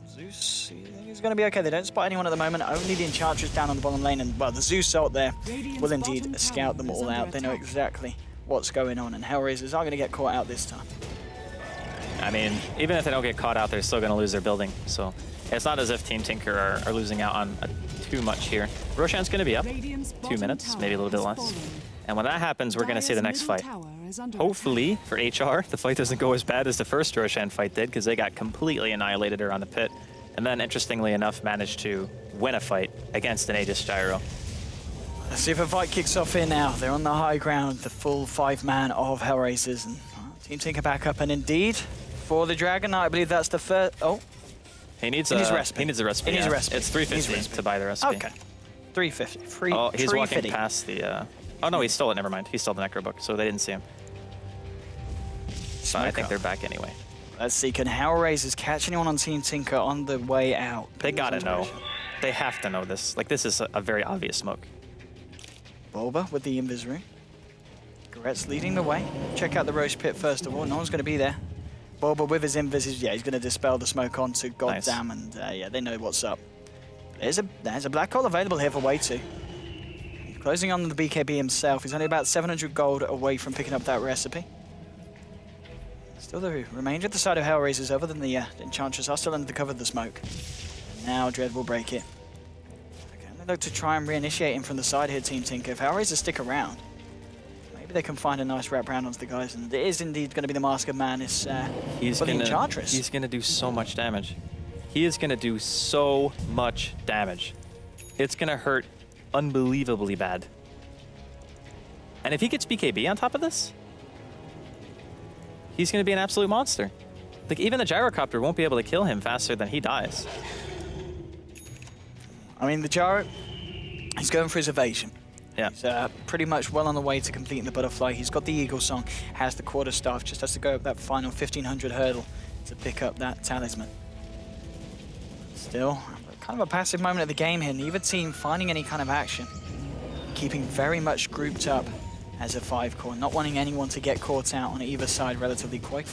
Zeus, he's going to be okay. They don't spot anyone at the moment. Only the Enchantress down on the bottom lane. And, well, the Zeus ult there will indeed scout them all out. They know exactly what's going on. And Hellraisers are going to get caught out this time. I mean, even if they don't get caught out, they're still going to lose their building. So it's not as if Team Tinker are losing out on too much here. Roshan's going to be up 2 minutes, maybe a little bit less. And when that happens, we're going to see the next fight. Hopefully, for HR, the fight doesn't go as bad as the first Roshan fight did, because they got completely annihilated around the pit. And then, interestingly enough, managed to win a fight against an Aegis Gyro. Let's see if a fight kicks off here now. They're on the high ground, the full 5-man of Hellraisers. And Team Tinker back up, and indeed, for the Dragon Knight, I believe that's the first... Oh. He needs a recipe. He needs a recipe. He needs a recipe. It's 350 to buy the recipe. Okay. 350. Oh, he's walking past the... Oh, no, he stole it. Never mind. He stole the Necro book, so they didn't see him. So I think they're back anyway. Let's see. Can Hellraisers catch anyone on Team Tinker on the way out? They gotta know. They have to know this. Like, this is a very obvious smoke. Bulba with the Invis Rune. Goret's leading the way. Check out the Roche pit first of all. No one's going to be there. Bulba with his Invis, he's going to dispel the smoke onto Goddamn, nice. And yeah, they know what's up. There's a black hole available here for Way 2. Closing on the BKB himself. He's only about 700 gold away from picking up that recipe. Still the remainder of the side of Hellraisers, other than the Enchantress, are still under the cover of the smoke. And now Dread will break it. Okay, they look to try and reinitiate him from the side here, Team Tinker. If Hellraisers stick around, maybe they can find a nice wrap round onto the guys. And it is indeed going to be the Mask of Madness for the Enchantress. He's going to do so much damage. He is going to do so much damage. It's going to hurt unbelievably bad. And if he gets BKB on top of this, he's going to be an absolute monster. Like, even the gyrocopter won't be able to kill him faster than he dies. I mean, the gyro, he's going for his evasion. Yeah. He's pretty much well on the way to completing the butterfly. He's got the Eagle Song, has the quarterstaff, just has to go up that final 1500 hurdle to pick up that talisman. Still, kind of a passive moment of the game here. Neither team finding any kind of action. Keeping very much grouped up as a 5-core, not wanting anyone to get caught out on either side relatively quick.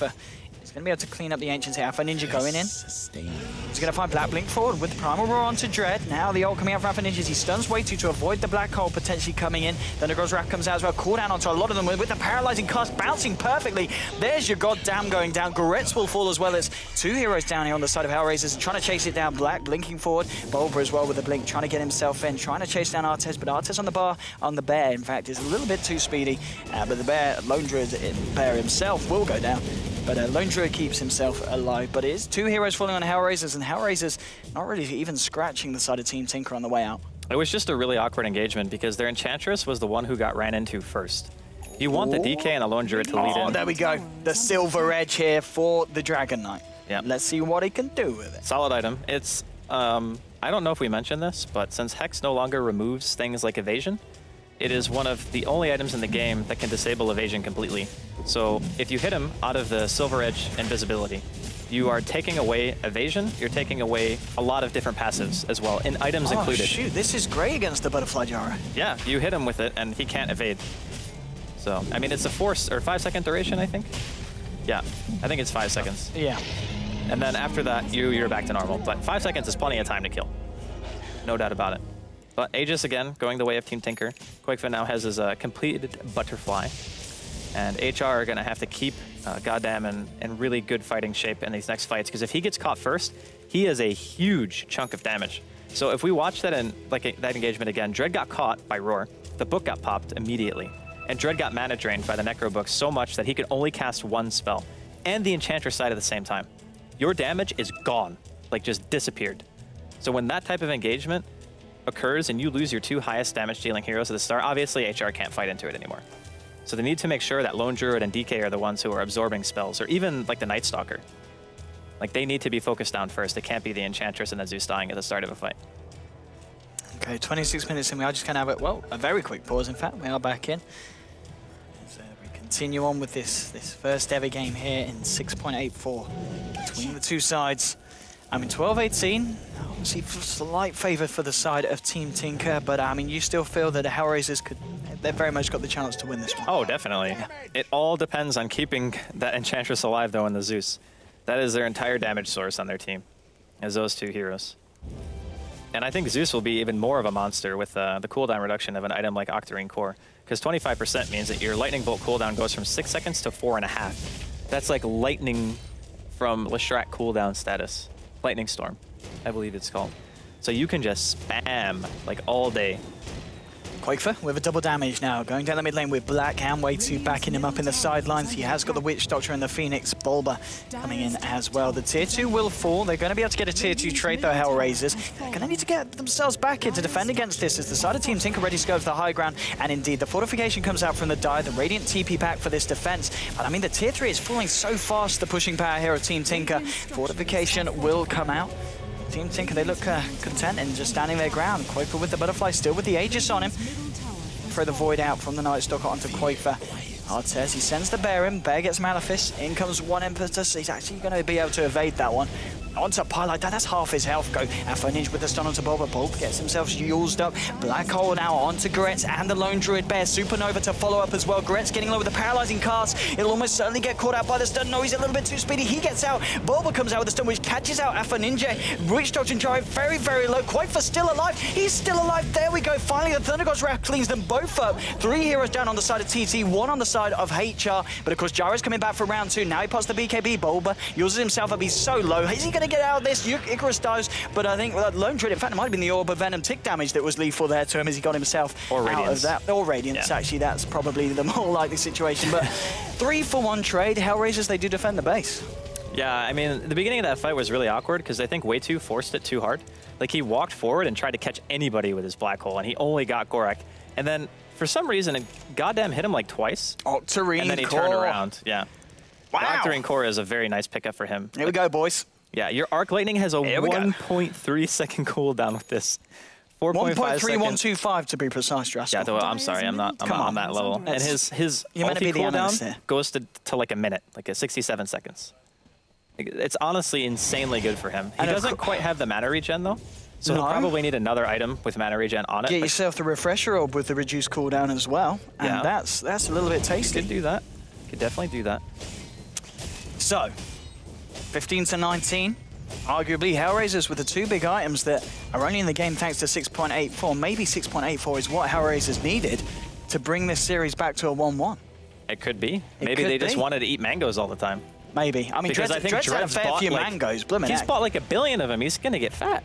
He's going to be able to clean up the Ancients here. Alpha Ninja going in. He's going to find Black Blink forward with the Primal Roar onto Dread. Now the ult coming out from Alpha Ninjas. He stuns Way 2 to avoid the Black Hole potentially coming in. Then the Groz Wrap comes out as well. Cooldown onto a lot of them with the Paralyzing Cast bouncing perfectly. There's your Goddamn going down. Goretz will fall as well as 2 heroes down here on the side of Hellraisers and trying to chase it down. Black blinking forward. Bulba as well with the blink, trying to get himself in, trying to chase down Artes, but Artes on the bear, in fact, is a little bit too speedy. But the bear, Lone Druid bear himself will go down. But Lone Druid keeps himself alive. But it is 2 heroes falling on Hellraisers, and Hellraisers not really even scratching the side of Team Tinker on the way out. It was just a really awkward engagement because their Enchantress was the one who got ran into first. You want the DK and the Lone Druid to lead in. Oh, there we go. The Silver Edge here for the Dragon Knight. Yeah. Let's see what he can do with it. Solid item. It's, I don't know if we mentioned this, but since Hex no longer removes things like evasion, it is one of the only items in the game that can disable evasion completely. So if you hit him out of the Silver Edge invisibility, you are taking away evasion, you're taking away a lot of different passives as well, and items included. Shoot, this is great against the Butterfly Gyro. Yeah, you hit him with it, and he can't evade. So, I mean, it's a 5-second duration, I think? Yeah, I think it's 5 seconds. Yeah. And then after that, you're back to normal. But 5 seconds is plenty of time to kill. No doubt about it. But Aegis, again, going the way of Team Tinker. Qualifier now has his completed Butterfly. And HR are going to have to keep Goddamn in really good fighting shape in these next fights. Because if he gets caught first, he is a huge chunk of damage. So if we watch that that engagement again, Dread got caught by Roar. The book got popped immediately. And Dread got mana drained by the Necro book so much that he could only cast one spell. And the Enchantress side at the same time. Your damage is gone, like just disappeared. So when that type of engagement occurs and you lose your 2 highest damage dealing heroes at the start, obviously HR can't fight into it anymore. So they need to make sure that Lone Druid and DK are the ones who are absorbing spells, or even like the Night Stalker. Like they need to be focused down first. It can't be the Enchantress and the Zeus dying at the start of a fight. Okay, 26 minutes in, we are just going to have a very quick pause in fact. We are back in. So we continue on with this first ever game here in 6.84 between the two sides. I mean, 12-18, obviously slight favour for the side of Team Tinker, but I mean, you still feel that the Hellraisers they've very much got the chance to win this one. Oh, definitely. Yeah. It all depends on keeping that Enchantress alive, though, in the Zeus. That is their entire damage source on their team, is those 2 heroes. And I think Zeus will be even more of a monster with the cooldown reduction of an item like Octarine Core, because 25% means that your Lightning Bolt cooldown goes from 6 seconds to 4.5. That's like lightning from Leshrac cooldown status. Lightning Storm, I believe it's called. So you can just spam like all day. Qualifier with a double damage now, going down the mid lane with Black and Way2 backing him up in the sidelines. He has got the Witch Doctor and the Phoenix Bulba coming in as well. The tier 2 will fall. They're going to be able to get a tier 2 trade though, Hellraisers. They're going to need to get themselves back here to defend against this as the side of Team Tinker ready to go to the high ground. And indeed, the fortification comes out from the die, the Radiant TP pack for this defense. But I mean, the tier 3 is falling so fast, the pushing power here of Team Tinker. Fortification will come out. Team Tinker, they look content and just standing their ground. Qualifier with the Butterfly, still with the Aegis on him. Throw the Void out from the Night Stalker onto Qualifier. Artez, he sends the Bear in. Bear gets Malefice. In comes one Impetus. He's actually going to be able to evade that one. Onto Pylite, that's half his health go. Ninja with the stun onto Bulba. Bulb gets himself used up. Black Hole now onto Gretz and the Lone Druid Bear. Supernova to follow up as well. Gretz getting low with the paralyzing cast. It'll almost certainly get caught out by the stun. No, he's a little bit too speedy. He gets out. Bulba comes out with the stun, which catches out Ninja. Witch Doctor and Drive very, very low. Qualifier still alive. He's still alive. There we go. Finally, the Thunder God's Wrath cleans them both up. 3 heroes down on the side of TT, 1 on the side of HR. But of course, Gyro's coming back for round 2. Now he pops the BKB. Bulba uses himself up. He's so low. Is he going to get out of this? Icarus dies, but I think that Lone Druid, in fact, it might have been the Orb of Venom tick damage that was lethal there to him as he got himself out of that. Or Radiance, yeah. Actually, that's probably the more likely situation. But 3-for-1 trade. Hellraisers, they do defend the base. Yeah, I mean, the beginning of that fight was really awkward because I think Way2 forced it too hard. Like, he walked forward and tried to catch anybody with his Black Hole, and he only got Gorak. And then, for some reason, it goddamn hit him like twice. Octarine and then he turned around. Yeah. Wow. Octarine Core is a very nice pickup for him. Here we go, boys. Yeah, your Arc Lightning has a 1.3 second cooldown with this. 1.3125 to be precise, Draskell. Yeah, though, I'm sorry, I'm not on that level. And his ulti cooldown goes to like a minute, like 67 seconds. It's honestly insanely good for him. He doesn't quite have the mana regen though, so he'll probably need another item with mana regen on it. Get yourself the Refresher Orb with the reduced cooldown as well, and yeah, that's a little bit tasty. Could do that. Could definitely do that. So, 15-19. Arguably, Hellraisers with the 2 big items that are only in the game thanks to 6.84. Maybe 6.84 is what Hellraisers needed to bring this series back to a 1-1. It could be. Maybe they just wanted to eat mangoes all the time. Maybe. I mean, Dread's had a fair few mangoes. He's bought like 1 billion of them. He's going to get fat.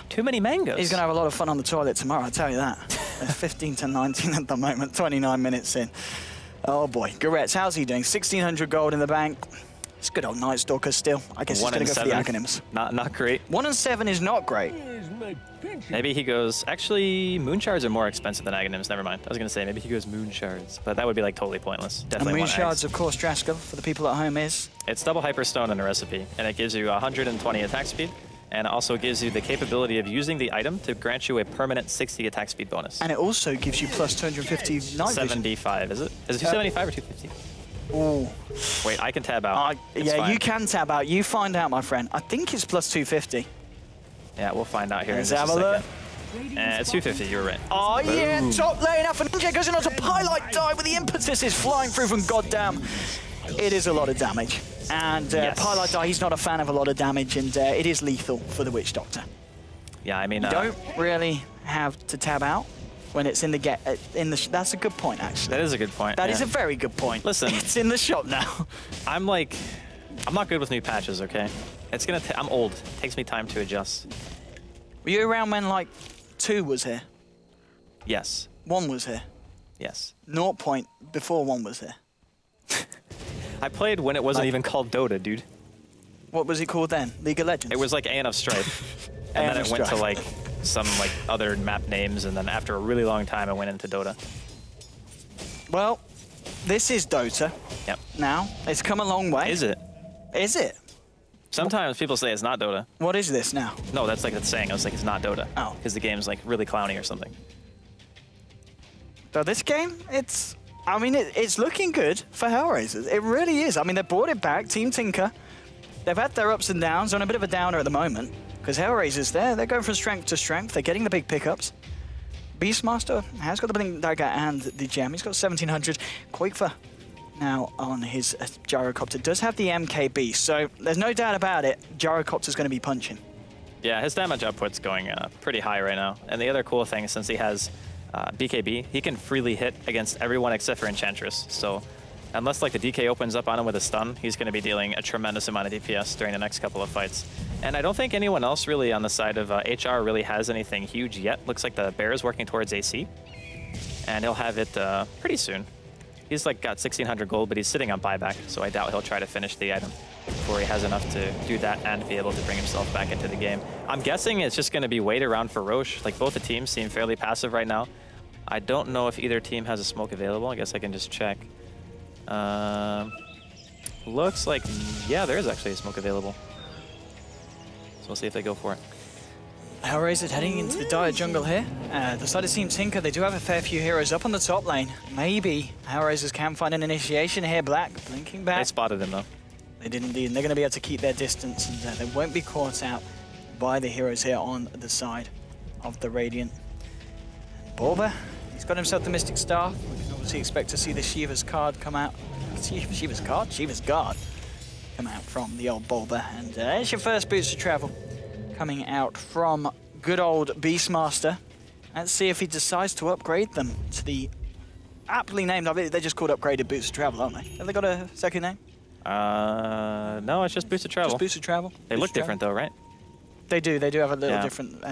Too many mangoes. He's going to have a lot of fun on the toilet tomorrow, I'll tell you that. 15-19 at the moment, 29 minutes in. Oh boy. Goretz, how's he doing? 1,600 gold in the bank. It's good old Night Stalker still. I guess he's going to go for the Aghanims. Not great. 1 and 7 is not great. Maybe he goes... Actually, Moon Shards are more expensive than Aghanims. Never mind. I was going to say, maybe he goes Moon Shards. But that would be like totally pointless. Definitely and Moon Shards, of course, Draskell, for the people at home is? It's double Hyperstone in a recipe. And it gives you 120 attack speed. And it also gives you the capability of using the item to grant you a permanent 60 attack speed bonus. And it also gives you plus 250 night vision. 75, is it? Is it 275 or 250? Ooh. Wait, I can tab out. Yeah, fine. you can tab out. You find out, my friend. I think it's plus 250. Yeah, we'll find out here Let's in just have a a look. second. It's 250, you were right. Oh, yeah, top lane. Alpha Ninja goes in onto Pylite Die with the impetus is flying through from Goddamn. It is a lot of damage. And Pylite Die, he's not a fan of a lot of damage, and it is lethal for the Witch Doctor. Yeah, I mean... You don't really have to tab out when it's in the that's a good point, actually. That is a good point. That is a very good point. Listen. It's in the shop now. I'm not good with new patches, okay? It's gonna, I'm old. It takes me time to adjust. Were you around when, like, 2 was here? Yes. 1 was here? Yes. 0 point before 1 was here? I played when it wasn't even called Dota, dude. What was it called then? League of Legends? It was like AN of Strife. And then it went to like some like other map names, and then after a really long time it went into Dota. Well, this is Dota. Yep. Now, it's come a long way. Is it? Is it? Sometimes people say it's not Dota. What is this now? No, that's like that saying. I was like, it's not Dota. Oh. Because the game's like really clowny or something. So this game, it's looking good for Hellraisers. It really is. I mean, they brought it back, Team Tinker. They've had their ups and downs, on a bit of a downer at the moment. Because Hellraisers, they're going from strength to strength. They're getting the big pickups. Beastmaster has got the Blink Dagger and the gem. He's got 1700. Qualifier now on his gyrocopter. Does have the MKB, so there's no doubt about it. Gyrocopter's going to be punching. Yeah, his damage output's going pretty high right now. And the other cool thing, since he has BKB, he can freely hit against everyone except for Enchantress. So unless like the DK opens up on him with a stun, he's going to be dealing a tremendous amount of DPS during the next couple of fights. And I don't think anyone else really on the side of HR really has anything huge yet. Looks like the Bear is working towards AC, and he'll have it pretty soon. He's like got 1600 gold, but he's sitting on buyback, so I doubt he'll try to finish the item before he has enough to do that and be able to bring himself back into the game. I'm guessing it's just going to be wait around for Roche. Like both the teams seem fairly passive right now. I don't know if either team has a smoke available. I guess I can just check. Looks like, yeah, there is actually a smoke available. So we'll see if they go for it. Hellraisers heading into the dire jungle here. The side of Team Tinker, they do have a fair few heroes up on the top lane. Maybe Hellraisers can find an initiation here. Black blinking back. They spotted him though. They did indeed, and they're going to be able to keep their distance, and they won't be caught out by the heroes here on the side of the Radiant. Bulba, he's got himself the Mystic Staff. We can obviously expect to see the Shiva's card come out. Shiva's card? Shiva's guard come out from the old Bulba. And there's your first boots to travel coming out from good old Beastmaster. Let's see if he decides to upgrade them to the aptly named, I mean, they're just called upgraded boots to travel, aren't they? Have they got a second name? No, it's just boots to travel. Just boots to travel? They look different though, right? They do have a little different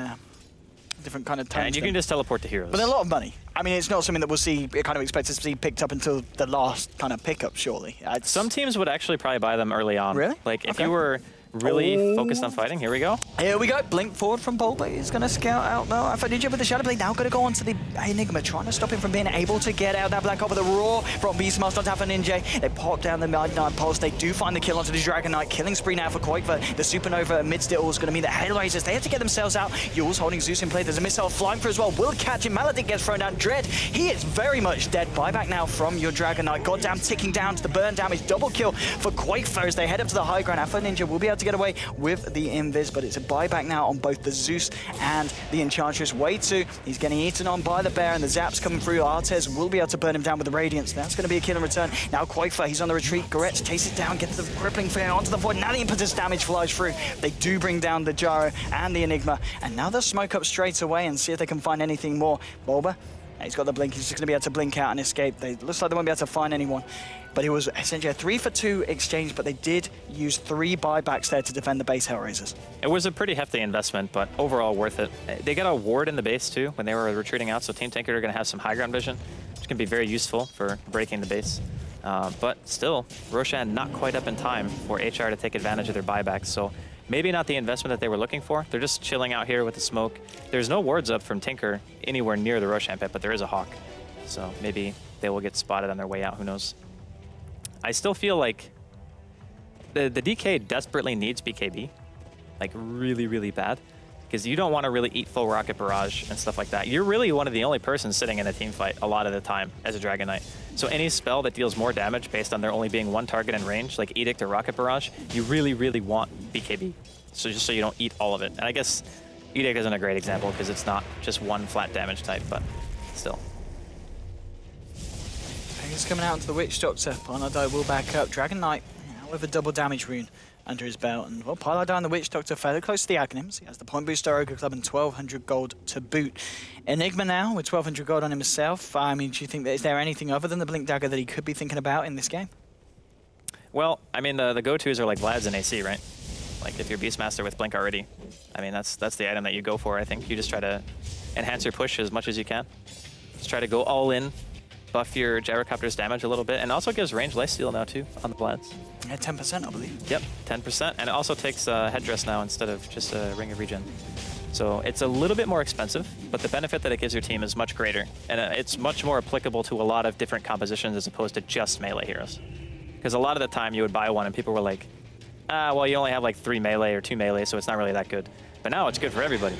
kind of tones. And you can just teleport to heroes. But they're a lot of money. I mean, it's not something that we'll see, kind of expect to see picked up until the last kind of pickup, surely. Some teams would actually probably buy them early on. Really? Like, if you were really focused on fighting, here we go. Here we go. Blink forward from Bulba. He's going to scout out now. Alpha Ninja with the Shadow Blade. Now going to go on to the Enigma, trying to stop him from being able to get out that Black Hole with a roar from Beastmaster onto Alpha Ninja. They pop down the Midnight Pulse. They do find the kill onto the Dragon Knight. Killing spree now for Qualifier. The Supernova amidst it all is going to mean that Hellraisers, they have to get themselves out. Yule's holding Zeus in play. There's a missile flying through as well. Will catch him. Maledict gets thrown down. Dread, he is very much dead. Buyback now from your Dragon Knight. Goddamn, ticking down to the burn damage. Double kill for Qualifier as they head up to the high ground. Alpha Ninja will be able to get away with the invis, but it's a buyback now on both the Zeus and the Enchantress. Way 2, he's getting eaten on by the Bear, and the Zaps coming through. Artez will be able to burn him down with the Radiance. That's going to be a kill in return. Now Qualifier, he's on the retreat. Goretz chases it down, gets the crippling flare onto the void. Now the impetus damage flies through. They do bring down the Gyro and the Enigma, and now they'll smoke up straight away and see if they can find anything more. Bulba, he's got the blink. He's just going to be able to blink out and escape. Looks like they won't be able to find anyone. But it was essentially a 3-for-2 exchange, but they did use 3 buybacks there to defend the base Hellraisers. It was a pretty hefty investment, but overall worth it. They got a ward in the base too when they were retreating out, so Team Tinker are going to have some high ground vision, which can be very useful for breaking the base. But still, Roshan not quite up in time for HR to take advantage of their buybacks, so maybe not the investment that they were looking for. They're just chilling out here with the smoke. There's no wards up from Tinker anywhere near the Roshan pit, but there is a Hawk. So maybe they will get spotted on their way out, who knows. I still feel like the DK desperately needs BKB, like really, really bad. because you don't want to really eat full rocket barrage and stuff like that. You're really one of the only persons sitting in a team fight a lot of the time as a Dragon Knight. So any spell that deals more damage based on there only being one target in range, like Edict or Rocket Barrage, you really, really want BKB. So just so you don't eat all of it. And I guess Edict isn't a great example because it's not just one flat damage type, but still. He's coming out into the Witch Doctor. Paladai will back up. Dragon Knight now with a double damage rune under his belt. And well, Paladai and the Witch Doctor fairly close to the Aghanims. He has the point booster Ogre Club and 1,200 gold to boot. Enigma now with 1,200 gold on himself. I mean, do you think that is there anything other than the Blink Dagger that he could be thinking about in this game? Well, I mean, the go-tos are like Vlad's and AC, right? Like if you're Beastmaster with Blink already, I mean, that's the item that you go for. I think you just try to enhance your push as much as you can. Just try to go all in. Buff your Gyrocopter's damage a little bit, and also gives range lifesteal now too on the Vlads. Yeah, 10%, I believe. Yep, 10%, and it also takes Headdress now instead of just a Ring of Regen. So it's a little bit more expensive, but the benefit that it gives your team is much greater, and it's much more applicable to a lot of different compositions as opposed to just melee heroes. Because a lot of the time you would buy one and people were like, ah, well, you only have like 3 melee or 2 melee, so it's not really that good. But now it's good for everybody.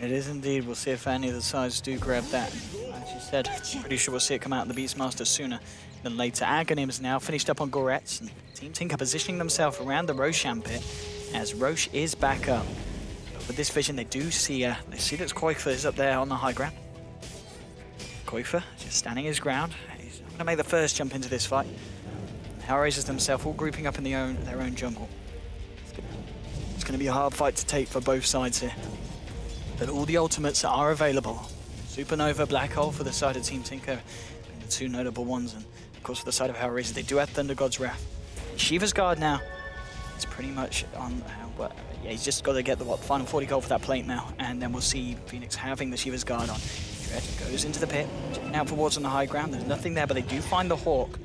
It is indeed. We'll see if any of the sides do grab that. As you said, pretty sure we'll see it come out of the Beastmaster sooner than later. Aghanims now finished up on Goretz, and Team Tinker positioning themselves around the Roshan pit as Roche is back up. But with this vision, they do see that Qualifier is up there on the high ground. Qualifier just standing his ground. He's not going to make the first jump into this fight. Hellraisers themselves all grouping up in their own jungle. It's going to be a hard fight to take for both sides here. But all the ultimates are available. Supernova, Black Hole for the side of Team Tinker, being the two notable ones, and of course for the side of Hellraisers, they do have Thunder God's Wrath. Shiva's Guard now, it's pretty much on, yeah, he's just got to get the final 40 gold for that plate now, and then we'll see Phoenix having the Shiva's Guard on. Dread goes into the pit, checking out for wards on the high ground, there's nothing there, but they do find the Hawk.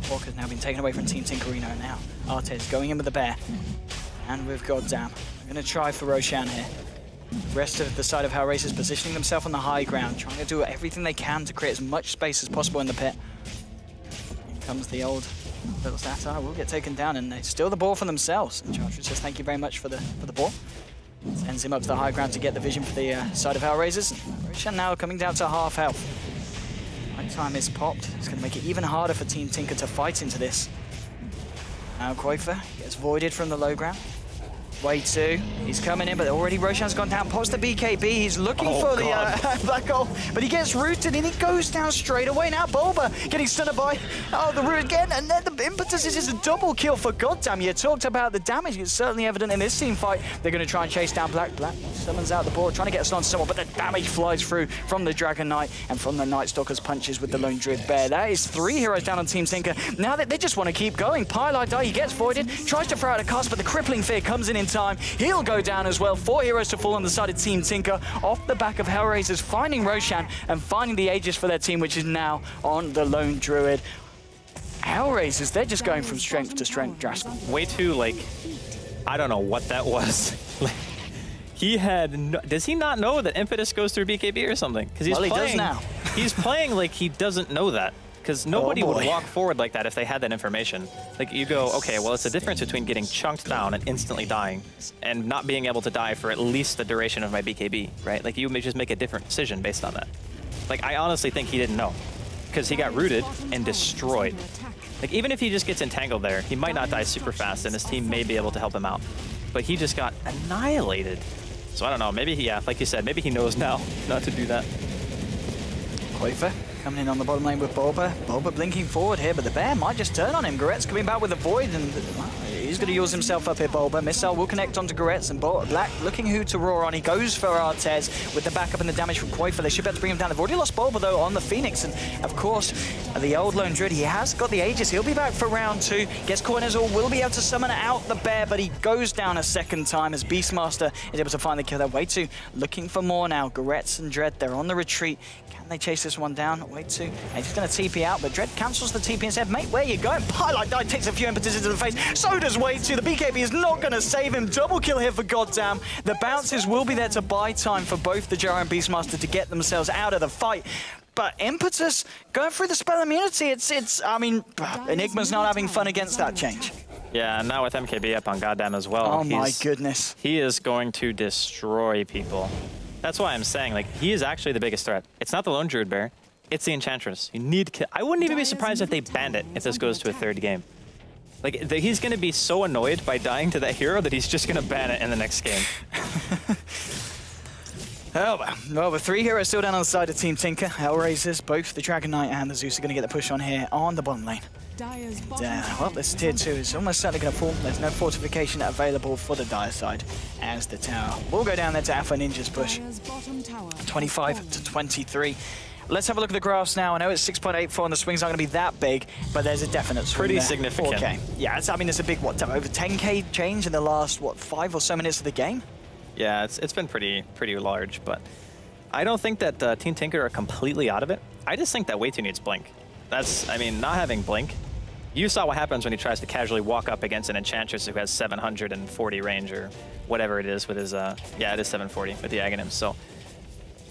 The Hawk has now been taken away from Team Tinkerino now. Artez going in with the Bear, and with Goddamn. I'm going to try for Roshan here. The rest of the side of Hellraisers positioning themselves on the high ground, trying to do everything they can to create as much space as possible in the pit. Here comes the old little Satire, will get taken down, and they steal the ball for themselves. And Chartreuse says thank you very much for the ball. Sends him up to the high ground to get the vision for the side of Hellraisers. Roshan now coming down to half health. Night time is popped. It's going to make it even harder for Team Tinker to fight into this. Now Quafer gets voided from the low ground. Way 2, he's coming in, but already Roshan's gone down. Pops the BKB, he's looking for the Black Hole, but he gets rooted and he goes down straight away. Now Bulba getting stunned by the root again, and then the impetus is just a double kill for Goddamn. You talked about the damage, it's certainly evident in this team fight. They're going to try and chase down Black. Black summons out the board, trying to get a stun on someone, but the damage flies through from the Dragon Knight and from the Night Stalker's punches with the Lone Druid Bear. That is 3 heroes down on Team Tinker. Now they just want to keep going. Pylai, he gets voided, tries to throw out a cast, but the Crippling Fear comes in time. He'll go down as well. 4 heroes to fall on the side of Team Tinker off the back of Hellraisers finding Roshan and finding the Aegis for their team, which is now on the Lone Druid. Hellraisers, they're just going from strength to strength, Drask. Way too, like, I don't know what that was. He had no, does he not know that Impetus goes through BKB or something? Because he's playing, he does now. He's playing like he doesn't know that. Because nobody would walk forward like that if they had that information. Like, you go, okay, well, it's the difference between getting chunked down and instantly dying and not being able to die for at least the duration of my BKB, right? Like, you may just make a different decision based on that. Like, I honestly think he didn't know. Because he got rooted and destroyed. Like, even if he just gets entangled there, he might not die super fast and his team may be able to help him out. But he just got annihilated. So I don't know, maybe he, yeah, like you said, maybe he knows now not to do that. Quafer coming in on the bottom lane with Bulba. Bulba blinking forward here, but the Bear might just turn on him. Goretz coming back with a Void, and he's going to use himself up here, Bulba. Missile will connect onto Goretz, and Black looking who to roar on. He goes for Artez with the backup and the damage from Quafer. They should be able to bring him down. They've already lost Bulba, though, on the Phoenix, and of course, the old Lone Druid, he has got the Aegis. He'll be back for round 2. Gets Cornezor, will be able to summon out the Bear, but he goes down a second time as Beastmaster is able to find the kill there. Way 2 looking for more now. Goretz and Dread, they're on the retreat. Can they chase this one down? Way 2. He's going to TP out, but Dread cancels the TP and said, mate, where you going? Pylai takes a few impetuses to the face. So does Way 2. The BKB is not going to save him. Double kill here for Goddamn. The bounces will be there to buy time for both the Gyro and Beastmaster to get themselves out of the fight. But Impetus going through the spell immunity, I mean, Enigma's not having fun against that change. Yeah, and now with MKB up on Goddamn as well. Oh my goodness. He is going to destroy people. That's why I'm saying, like, he is actually the biggest threat. It's not the lone Druid Bear, it's the Enchantress. You need to kill. I wouldn't even be surprised if they banned it if this goes to a third game. Like, he's going to be so annoyed by dying to that hero that he's just going to ban it in the next game. Oh, well, with 3 heroes still down on the side of Team Tinker. Hellraisers, both the Dragon Knight and the Zeus are going to get the push on here on the bottom lane. Well, this tier 2 is almost certainly going to fall. There's no fortification available for the Dire side, as the tower will go down there to Alpha Ninja's push. 25 to 23. Let's have a look at the graphs now. I know it's 6.84 and the swings aren't going to be that big, but there's a definite swing Pretty there. significant. 4K. Yeah, I mean, it's a big, what, over 10K change in the last, what, 5 or so minutes of the game? Yeah, it's been pretty large, but I don't think that Team Tinker are completely out of it. I just think that way 2 needs Blink. That's, I mean, not having Blink, you saw what happens when he tries to casually walk up against an Enchantress who has 740 range or whatever it is with his, yeah, it is 740 with the Aghanim. So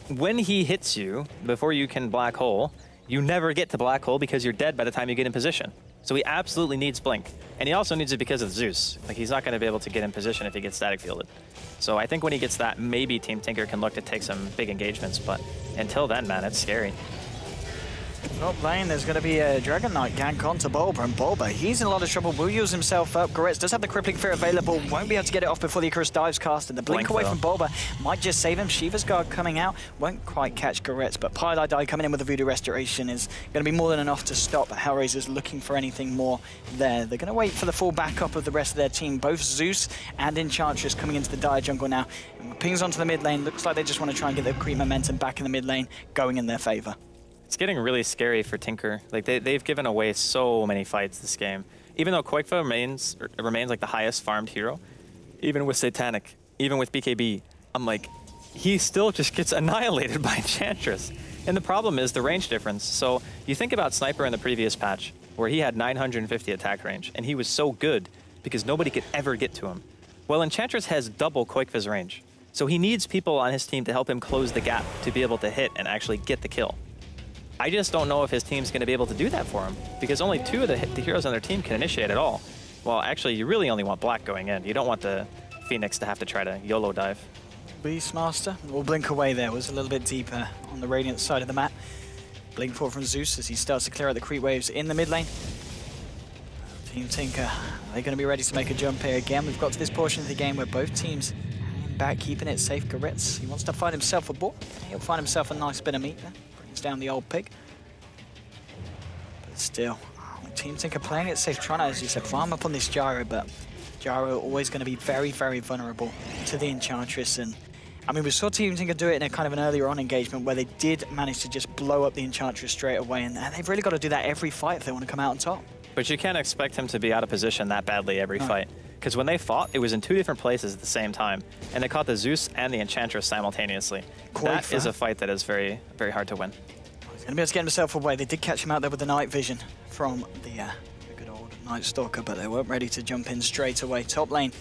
when he hits you before you can Black Hole, you never get to Black Hole because you're dead by the time you get in position. So he absolutely needs Blink. And he also needs it because of Zeus. Like, he's not going to be able to get in position if he gets static fielded. So I think when he gets that, maybe Team Tinker can look to take some big engagements. But until then, man, it's scary. Top lane, there's going to be a Dragon Knight gank onto Bulba, and Bulba, he's in a lot of trouble, will use himself up. Goretz does have the Crippling Fear available, won't be able to get it off before the Icarus dives cast, and the blink away from Bulba might just save him. Shiva's Guard coming out, won't quite catch Goretz, but Pylai Die coming in with the Voodoo Restoration is going to be more than enough to stop Hellraisers looking for anything more there. They're going to wait for the full backup of the rest of their team, both Zeus and Enchantress coming into the Dire jungle now. And pings onto the mid lane, looks like they just want to try and get the creep momentum back in the mid lane, going in their favor. It's getting really scary for Tinker. Like, they've given away so many fights this game. Even though Qualifier remains like the highest farmed hero, even with Satanic, even with BKB, I'm like, he still just gets annihilated by Enchantress. And the problem is the range difference. So you think about Sniper in the previous patch, where he had 950 attack range, and he was so good because nobody could ever get to him. Well, Enchantress has double Quakefiz range. So he needs people on his team to help him close the gap to be able to hit and actually get the kill. I just don't know if his team's going to be able to do that for him, because only 2 of the heroes on their team can initiate at all. Well, actually, you really only want Black going in. You don't want the Phoenix to have to try to YOLO dive. Beastmaster will blink away there. Was a little bit deeper on the Radiant side of the map. Blink forward from Zeus as he starts to clear out the creep waves in the mid lane. Team Tinker, they're going to be ready to make a jump here again. We've got to this portion of the game where both teams hanging back, keeping it safe. Goretz, he wants to find himself a ball. He'll find himself a nice bit of meat there. Down the old pig. But still, Team Tinker playing it safe, trying to, as you said, farm up on this Gyro, but Gyro always going to be very, very vulnerable to the Enchantress. And I mean, we saw Team Tinker do it in a kind of an earlier on engagement where they did manage to just blow up the Enchantress straight away, and they've really got to do that every fight if they want to come out on top. But you can't expect him to be out of position that badly every fight. Because when they fought, it was in 2 different places at the same time, and they caught the Zeus and the Enchantress simultaneously. That is a fight that is very, very hard to win. He's going to be able to get himself away. They did catch him out there with the night vision from the good old Night Stalker, but they weren't ready to jump in straight away. Top lane,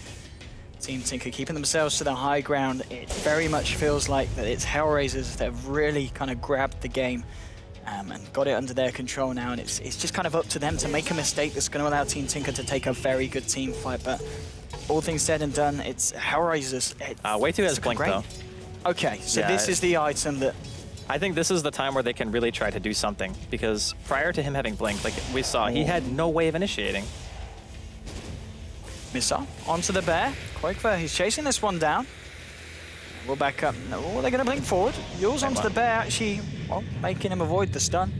Team Tinker keeping themselves to the high ground. It very much feels like that it's Hellraisers that have really kind of grabbed the game and got it under their control now, and it's just kind of up to them to make a mistake that's going to allow Team Tinker to take a very good team fight. But all things said and done, it's Hellraisers. Way 2 has Blink though. Okay, so yeah, this is the item that... I think this is the time where they can really try to do something, because prior to him having Blink, like we saw, he had no way of initiating. Missile onto the bear. Quakefier, he's chasing this one down. We'll back up. No, they're going to blink forward. Yours onto the bear, actually, well, making him avoid the stun.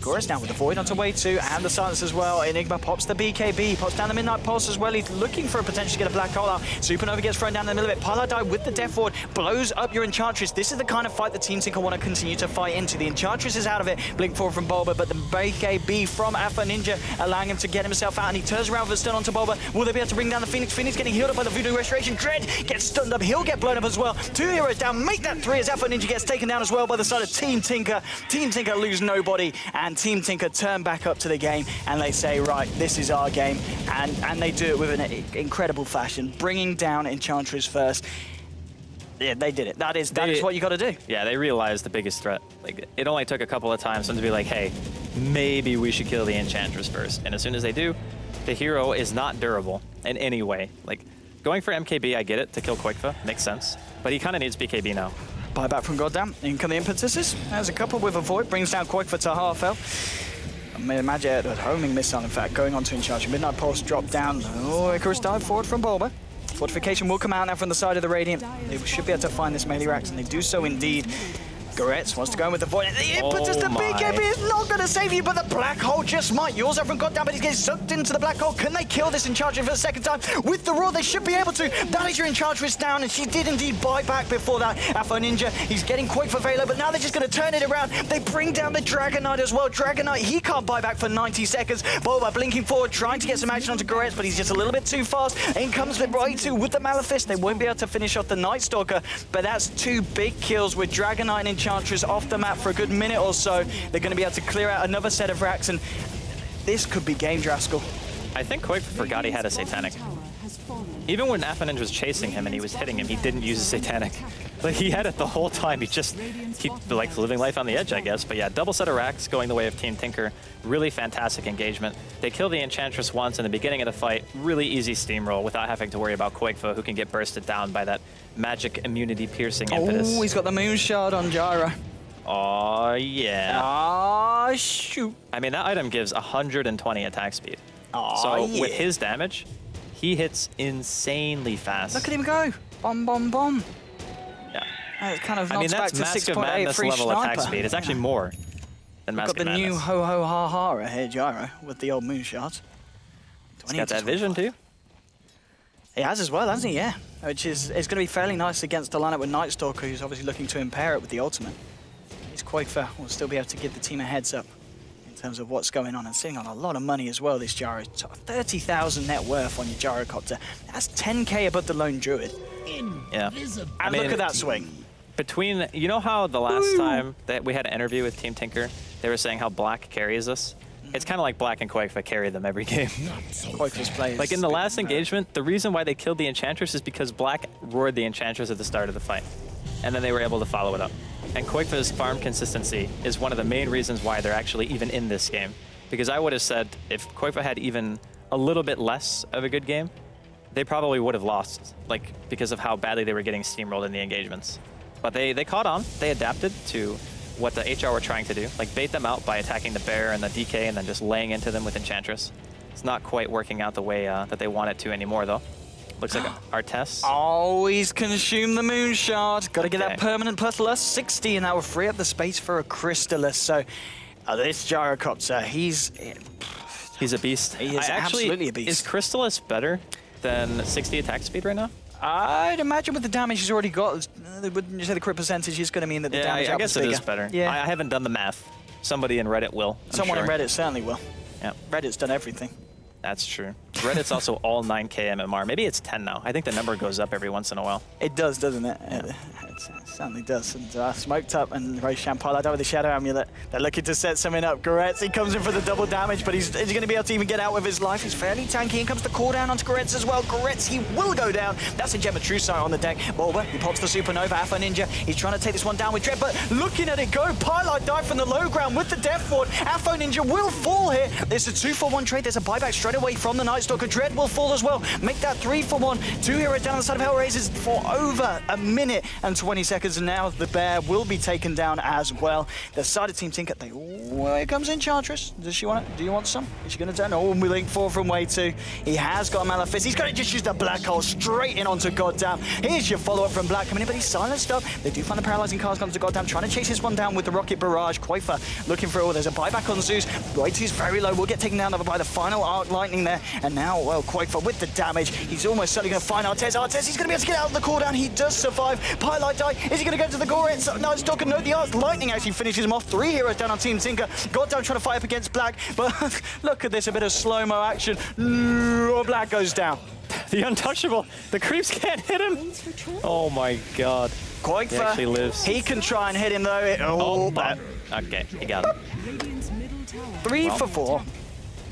Goretz down with the Void onto way 2, and the silence as well. Enigma pops the BKB, pops down the Midnight Pulse as well. He's looking for a potential to get a Black Hole out. Supernova gets thrown down in the middle of it. Pylai Die with the Death Ward blows up your Enchantress. This is the kind of fight the Team Tinker want to continue to fight into. The Enchantress is out of it. Blink forward from Bulba, but the BKB from Alpha Ninja allowing him to get himself out, and he turns around with a stun onto Bulba. Will they be able to bring down the Phoenix? Phoenix getting healed up by the Voodoo Restoration. Dread gets stunned up. He'll get blown up as well. 2 heroes down. Make that 3 as Alpha Ninja gets taken down as well by the side of Team Tinker. Team Tinker lose nobody, and Team Tinker turn back up to the game, and they say, right, this is our game, and they do it with an incredible fashion, bringing down Enchantress first. Yeah, they did it. That is what you got to do. Yeah, they realized the biggest threat. Like, it only took a couple of times for them to be like, hey, maybe we should kill the Enchantress first. And as soon as they do, the hero is not durable in any way. Like, going for MKB, I get it, to kill Quakefa, makes sense. But he kind of needs BKB now. Buyback from Goddamn. In come the impetuses. There's a couple with a void, brings down Quakefa to half health. Magic, homing missile, in fact, going on to Enchantress. Midnight Pulse drop down. Oh, Icarus dive forward from Bulba. Fortification will come out now from the side of the Radiant. They should be able to find this melee Rax, and they do so indeed. Goretz wants to go in with the void. The impetus, the BKB is not going to save you, but the black hole just might. Yours up from Goddamn, but he's getting sucked into the black hole. Can they kill this Enchantress for the second time? With the Roar, they should be able to. That is your Enchantress down, and she did indeed buy back before that. Afro Ninja, he's getting quick for Velo, but now they're just going to turn it around. They bring down the Dragon Knight as well. Dragon Knight, he can't buy back for 90 seconds. Boba blinking forward, trying to get some action onto Goretz, but he's just a little bit too fast. In comes the Raitu with the Malefice. They won't be able to finish off the Night Stalker, but that's 2 big kills with Dragon Knight and Enchantress off the map for a good minute or so. They're going to be able to clear out another set of racks, and this could be game, Draskell. I think Quake forgot he had a Satanic. Even when Ninja was chasing him and he was hitting him, he didn't use a Satanic. Like, he had it the whole time. He liked living life on the edge, I guess. But yeah, double set of racks going the way of Team Tinker. Really fantastic engagement. They kill the Enchantress once in the beginning of the fight. Really easy steamroll without having to worry about Quakefa, who can get bursted down by that magic immunity piercing impetus. Oh, he's got the Moon Shard on Gyro. Oh, yeah. Ah, shoot. I mean, that item gives 120 attack speed. Oh, so yeah. with his damage, he hits insanely fast. Look at him go. Bomb, bomb, bomb. Yeah. That kind of I mean, knocks back that's to Mask of 6.8 Madness free level sniper. attack speed. It's actually more than Mask Got of the Madness. new ho-ho-ha-ha here, Gyro, with the old Moon Shards. He's got that vision, too. He has as well, hasn't he? Yeah. Which is going to be fairly nice against the lineup with Night Stalker, who's obviously looking to impair it with the ultimate. His Quakefa will still be able to give the team a heads up in terms of what's going on, and sitting on a lot of money as well, this Gyro. 30,000 net worth on your Gyrocopter. That's 10k above the Lone Druid. Yeah. And look at that swing. Between, you know how the last time that we had an interview with Team Tinker, they were saying how Black carries us? It's kind of like Black and Quakefa carry them every game. Quakefa's plays. Like in the last engagement, the reason why they killed the Enchantress is because Black roared the Enchantress at the start of the fight. And then they were able to follow it up. And Quakefa's farm consistency is one of the main reasons why they're actually even in this game. Because I would have said if Quakefa had even a little bit less of a good game, they probably would have lost, like, because of how badly they were getting steamrolled in the engagements. But they caught on. They adapted to what the HR were trying to do, like bait them out by attacking the bear and the DK and then just laying into them with Enchantress. It's not quite working out the way that they want it to anymore, though. Looks like Artes. Oh, he's consumed the Moon Shard. Got to get that permanent plus 60, and that will free up the space for a Crystallis. So this Gyrocopter, he's a beast. He is absolutely a beast. Is Crystallis better than 60 attack speed right now? I'd imagine with the damage he's already got, wouldn't you say the crit percentage is going to mean that the damage I guess it is better. Yeah. I haven't done the math. Somebody in Reddit will. Someone in Reddit certainly will. Yeah. Reddit's done everything. That's true. Reddit's also all 9k MMR. Maybe it's 10 now. I think the number goes up every once in a while. It does, doesn't it? Yeah. It certainly does. And Smoked Up and Roshan piled out with the Shadow Amulet. They're looking to set something up. Goretz, he comes in for the double damage, but is he going to be able to even get out with his life? He's fairly tanky. In comes the cooldown onto Goretz as well. Goretz, he will go down. That's a Gem of True Sight on the deck. Bulba, he pops the Supernova. Afro Ninja, he's trying to take this one down with Dread, but looking at it go. Pylite dive from the low ground with the Death Ward. Afro Ninja will fall here. There's a 2-for-1 trade. There's a buyback straight away from the Night Stalker. Dread will fall as well. Make that 3-for-1. 2 heroes down on the side of Hellraisers for over a minute and 20 seconds, and now the bear will be taken down as well. The side of Team Tinker, here comes Enchantress. Does she want it? Do you want some? Is she going to turn? Oh, we link 4 from way 2. He has got a Malefice. He's going to just use the black hole straight in onto Goddamn. Here's your follow-up from Black coming in, but he's silenced up. They do find the paralyzing cars onto Goddamn, trying to chase this one down with the Rocket Barrage. Quakefa looking for it. There's a buyback on Zeus. Way 2's very low. We'll get taken down by the final Arc Lightning there. And now, well, Quakefa with the damage. He's almost certainly going to find Artes. Artes, he's going to be able to get out of the cooldown. He does survive. Pylite die. Is he going to go to the Goretz? No, it's Stalker. No, the Arc Lightning actually finishes him off. 3 heroes down on Team Tinker. Goddamn trying to fight up against Black. But look at this, a bit of slow-mo action. Black goes down. The untouchable. The creeps can't hit him. Oh my god. Quakefa, he actually lives. He can try and hit him though. Okay, he got him. 3 for 4.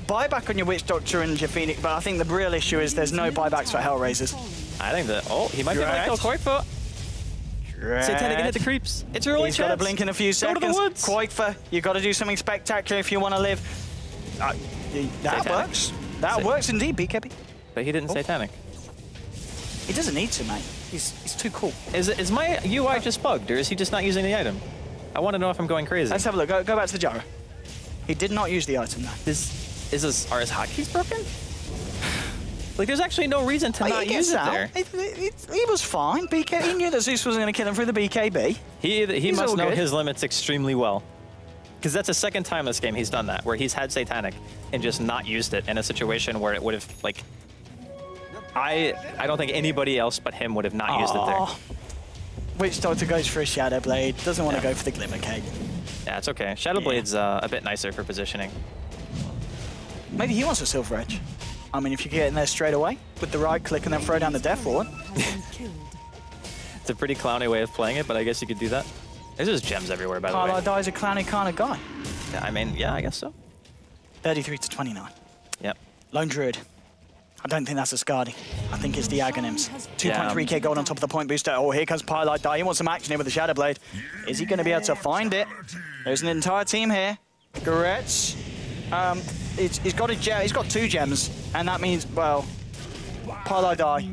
Buyback on your Witch Doctor and your Phoenix, but I think the real issue is there's no buybacks for Hellraisers. I think that. Oh, he might be able to kill Quakefa. Satanic can hit the creeps. It's your only He's chance. got to blink in a few seconds. Go to the woods. Quakefa, you've got to do something spectacular if you want to live. That Satanic. works. That works indeed, BKB. But he didn't Satanic. He doesn't need to, mate. He's too cool. Is my UI just bugged, or is he just not using the item? I want to know if I'm going crazy. Let's have a look. Go back to the gyro. He did not use the item, though. Are his hotkeys broken? Like, there's actually no reason to not use it there. He was fine. He knew that Zeus wasn't going to kill him through the BKB. He must know his limits extremely well. Because that's the second time this game he's done that, where he's had Satanic and just not used it in a situation where it would have, like... I don't think anybody else but him would have not used it there. Witch Doctor goes for a Shadow Blade, doesn't want to go for the Glimmer Cape. Yeah, it's okay. Shadow Blade's a bit nicer for positioning. Maybe he wants a Silver Edge. I mean, if you get in there straight away with the right click and then throw down the Death Ward. It's a pretty clowny way of playing it, but I guess you could do that. There's just gems everywhere, by the way. Carlisle Dye's a clowny kind of guy. Yeah, I mean, yeah, I guess so. 33 to 29. Yep. Lone Druid. I don't think that's a Skadi. I think it's the Aghanims. 2.3k gold on top of the point booster. Oh, here comes Pilot Die. He wants some action here with the Shadow Blade. Is he going to be able to find it? There's an entire team here. Goretz. He's got a gem. He's got 2 gems, and that means, well, Pilot Die.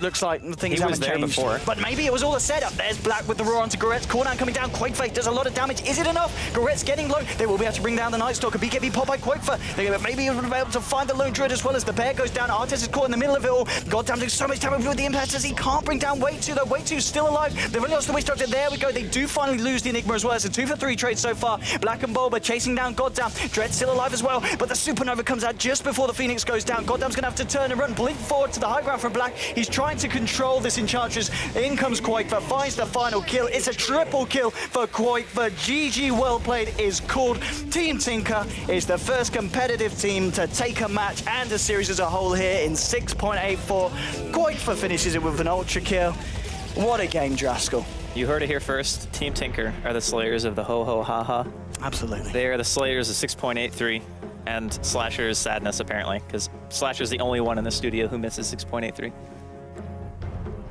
Looks like things haven't changed. Before. But maybe it was all a setup. There's Black with the roar onto Goretz. Cooldown coming down. Quakeface does a lot of damage. Is it enough? Goretz getting low. They will be able to bring down the Night Stalker. BKB pop by Quakeface. Maybe he will be able to find the Lone Druid as well as the bear goes down. Artis is caught in the middle of it all. Goddamn, doing so much damage with the impactors. He can't bring down Way 2 though. Way 2's still alive. They've only lost the Witch Doctor. There we go. They do finally lose the Enigma as well. It's a 2 for 3 trade so far. Black and Bulba chasing down Goddamn. Dread's still alive as well. But the Supernova comes out just before the Phoenix goes down. Goddamn's going to have to turn and run. Blink forward to the high ground from Black. He's trying to control this Enchantress. In comes Quakeface, finds the final kill. It's a triple kill for Quakeface. GG well played is called. Team Tinker is the first competitive team to take a match and a series as a whole here in 6.84. Quakeface finishes it with an ultra kill. What a game, Draskell. You heard it here first. Team Tinker are the slayers of the ho-ho-ha-ha. Absolutely. They are the slayers of 6.83 and Slasher's sadness, apparently, because Slasher's the only one in the studio who misses 6.83.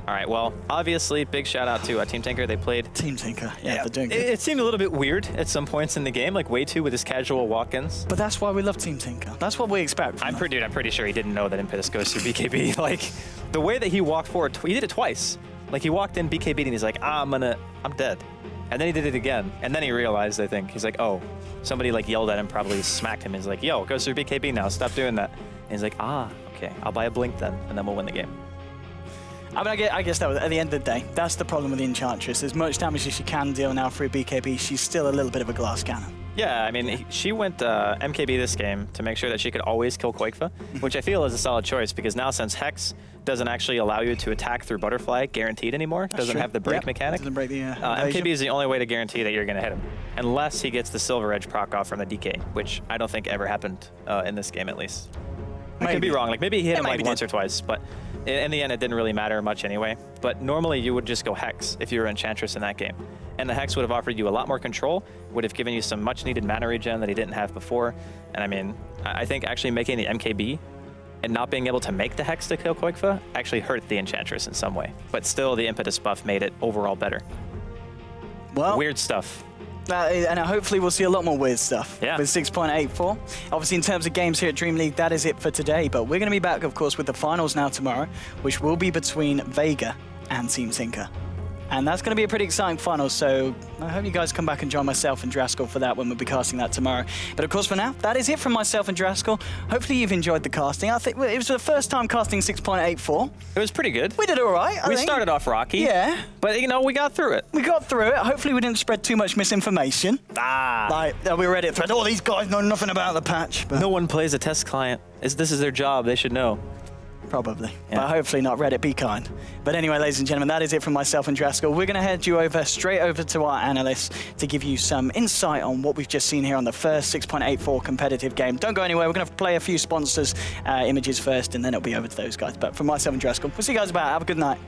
All right, well, obviously, big shout out to Team Tinker. They played... Team Tinker, yeah, they're doing good. It seemed a little bit weird at some points in the game, like Way 2 with his casual walk-ins. But that's why we love Team Tinker. That's what we expect. I'm pretty sure he didn't know that Impetus goes through BKB. Like, the way that he walked forward, he did it twice. Like, he walked in BKB and he's like, I'm dead. And then he did it again. And then he realized, I think, he's like, oh, somebody like yelled at him, probably smacked him. He's like, yo, goes through BKB now, stop doing that. And he's like, okay, I'll buy a Blink then, and then we'll win the game. I mean, I guess that was, at the end of the day, that's the problem with the Enchantress. As much damage as she can deal now through BKB, she's still a little bit of a glass cannon. Yeah, I mean, she went MKB this game to make sure that she could always kill Quakefa, which I feel is a solid choice, because now since Hex doesn't actually allow you to attack through Butterfly guaranteed anymore, doesn't have the break mechanic, doesn't break the, MKB is the only way to guarantee that you're going to hit him, unless he gets the Silver Edge proc off from the DK, which I don't think ever happened in this game, at least. I could be wrong. Like, maybe he hit him like once or twice, but in the end, it didn't really matter much anyway. But normally, you would just go Hex if you were Enchantress in that game. And the Hex would have offered you a lot more control, would have given you some much-needed mana regen that he didn't have before. And I mean, I think actually making the MKB and not being able to make the Hex to kill Quakefa actually hurt the Enchantress in some way. But still, the Impetus buff made it overall better. Well, weird stuff. And hopefully we'll see a lot more weird stuff with 6.84. Obviously, in terms of games here at DreamLeague, that is it for today. But we're going to be back, of course, with the finals now tomorrow, which will be between Vega and Team Tinker. And that's going to be a pretty exciting final, so I hope you guys come back and join myself and Draskell for that when we'll be casting that tomorrow. But of course, for now, that is it from myself and Draskell. Hopefully you've enjoyed the casting. I think it was the first time casting 6.84. It was pretty good. We did all right, I think. Started off rocky. Yeah. But, you know, we got through it. We got through it. Hopefully we didn't spread too much misinformation. Like, we read it thread. Oh, these guys know nothing about the patch. But no one plays a test client. This is their job. They should know. Probably, but hopefully not Reddit. Be kind. But anyway, ladies and gentlemen, that is it from myself and Draskell. We're going to head you straight over to our analysts to give you some insight on what we've just seen here on the first 6.84 competitive game. Don't go anywhere. We're going to play a few sponsors images first, and then it'll be over to those guys. But from myself and Draskell, we'll see you guys about. Have a good night.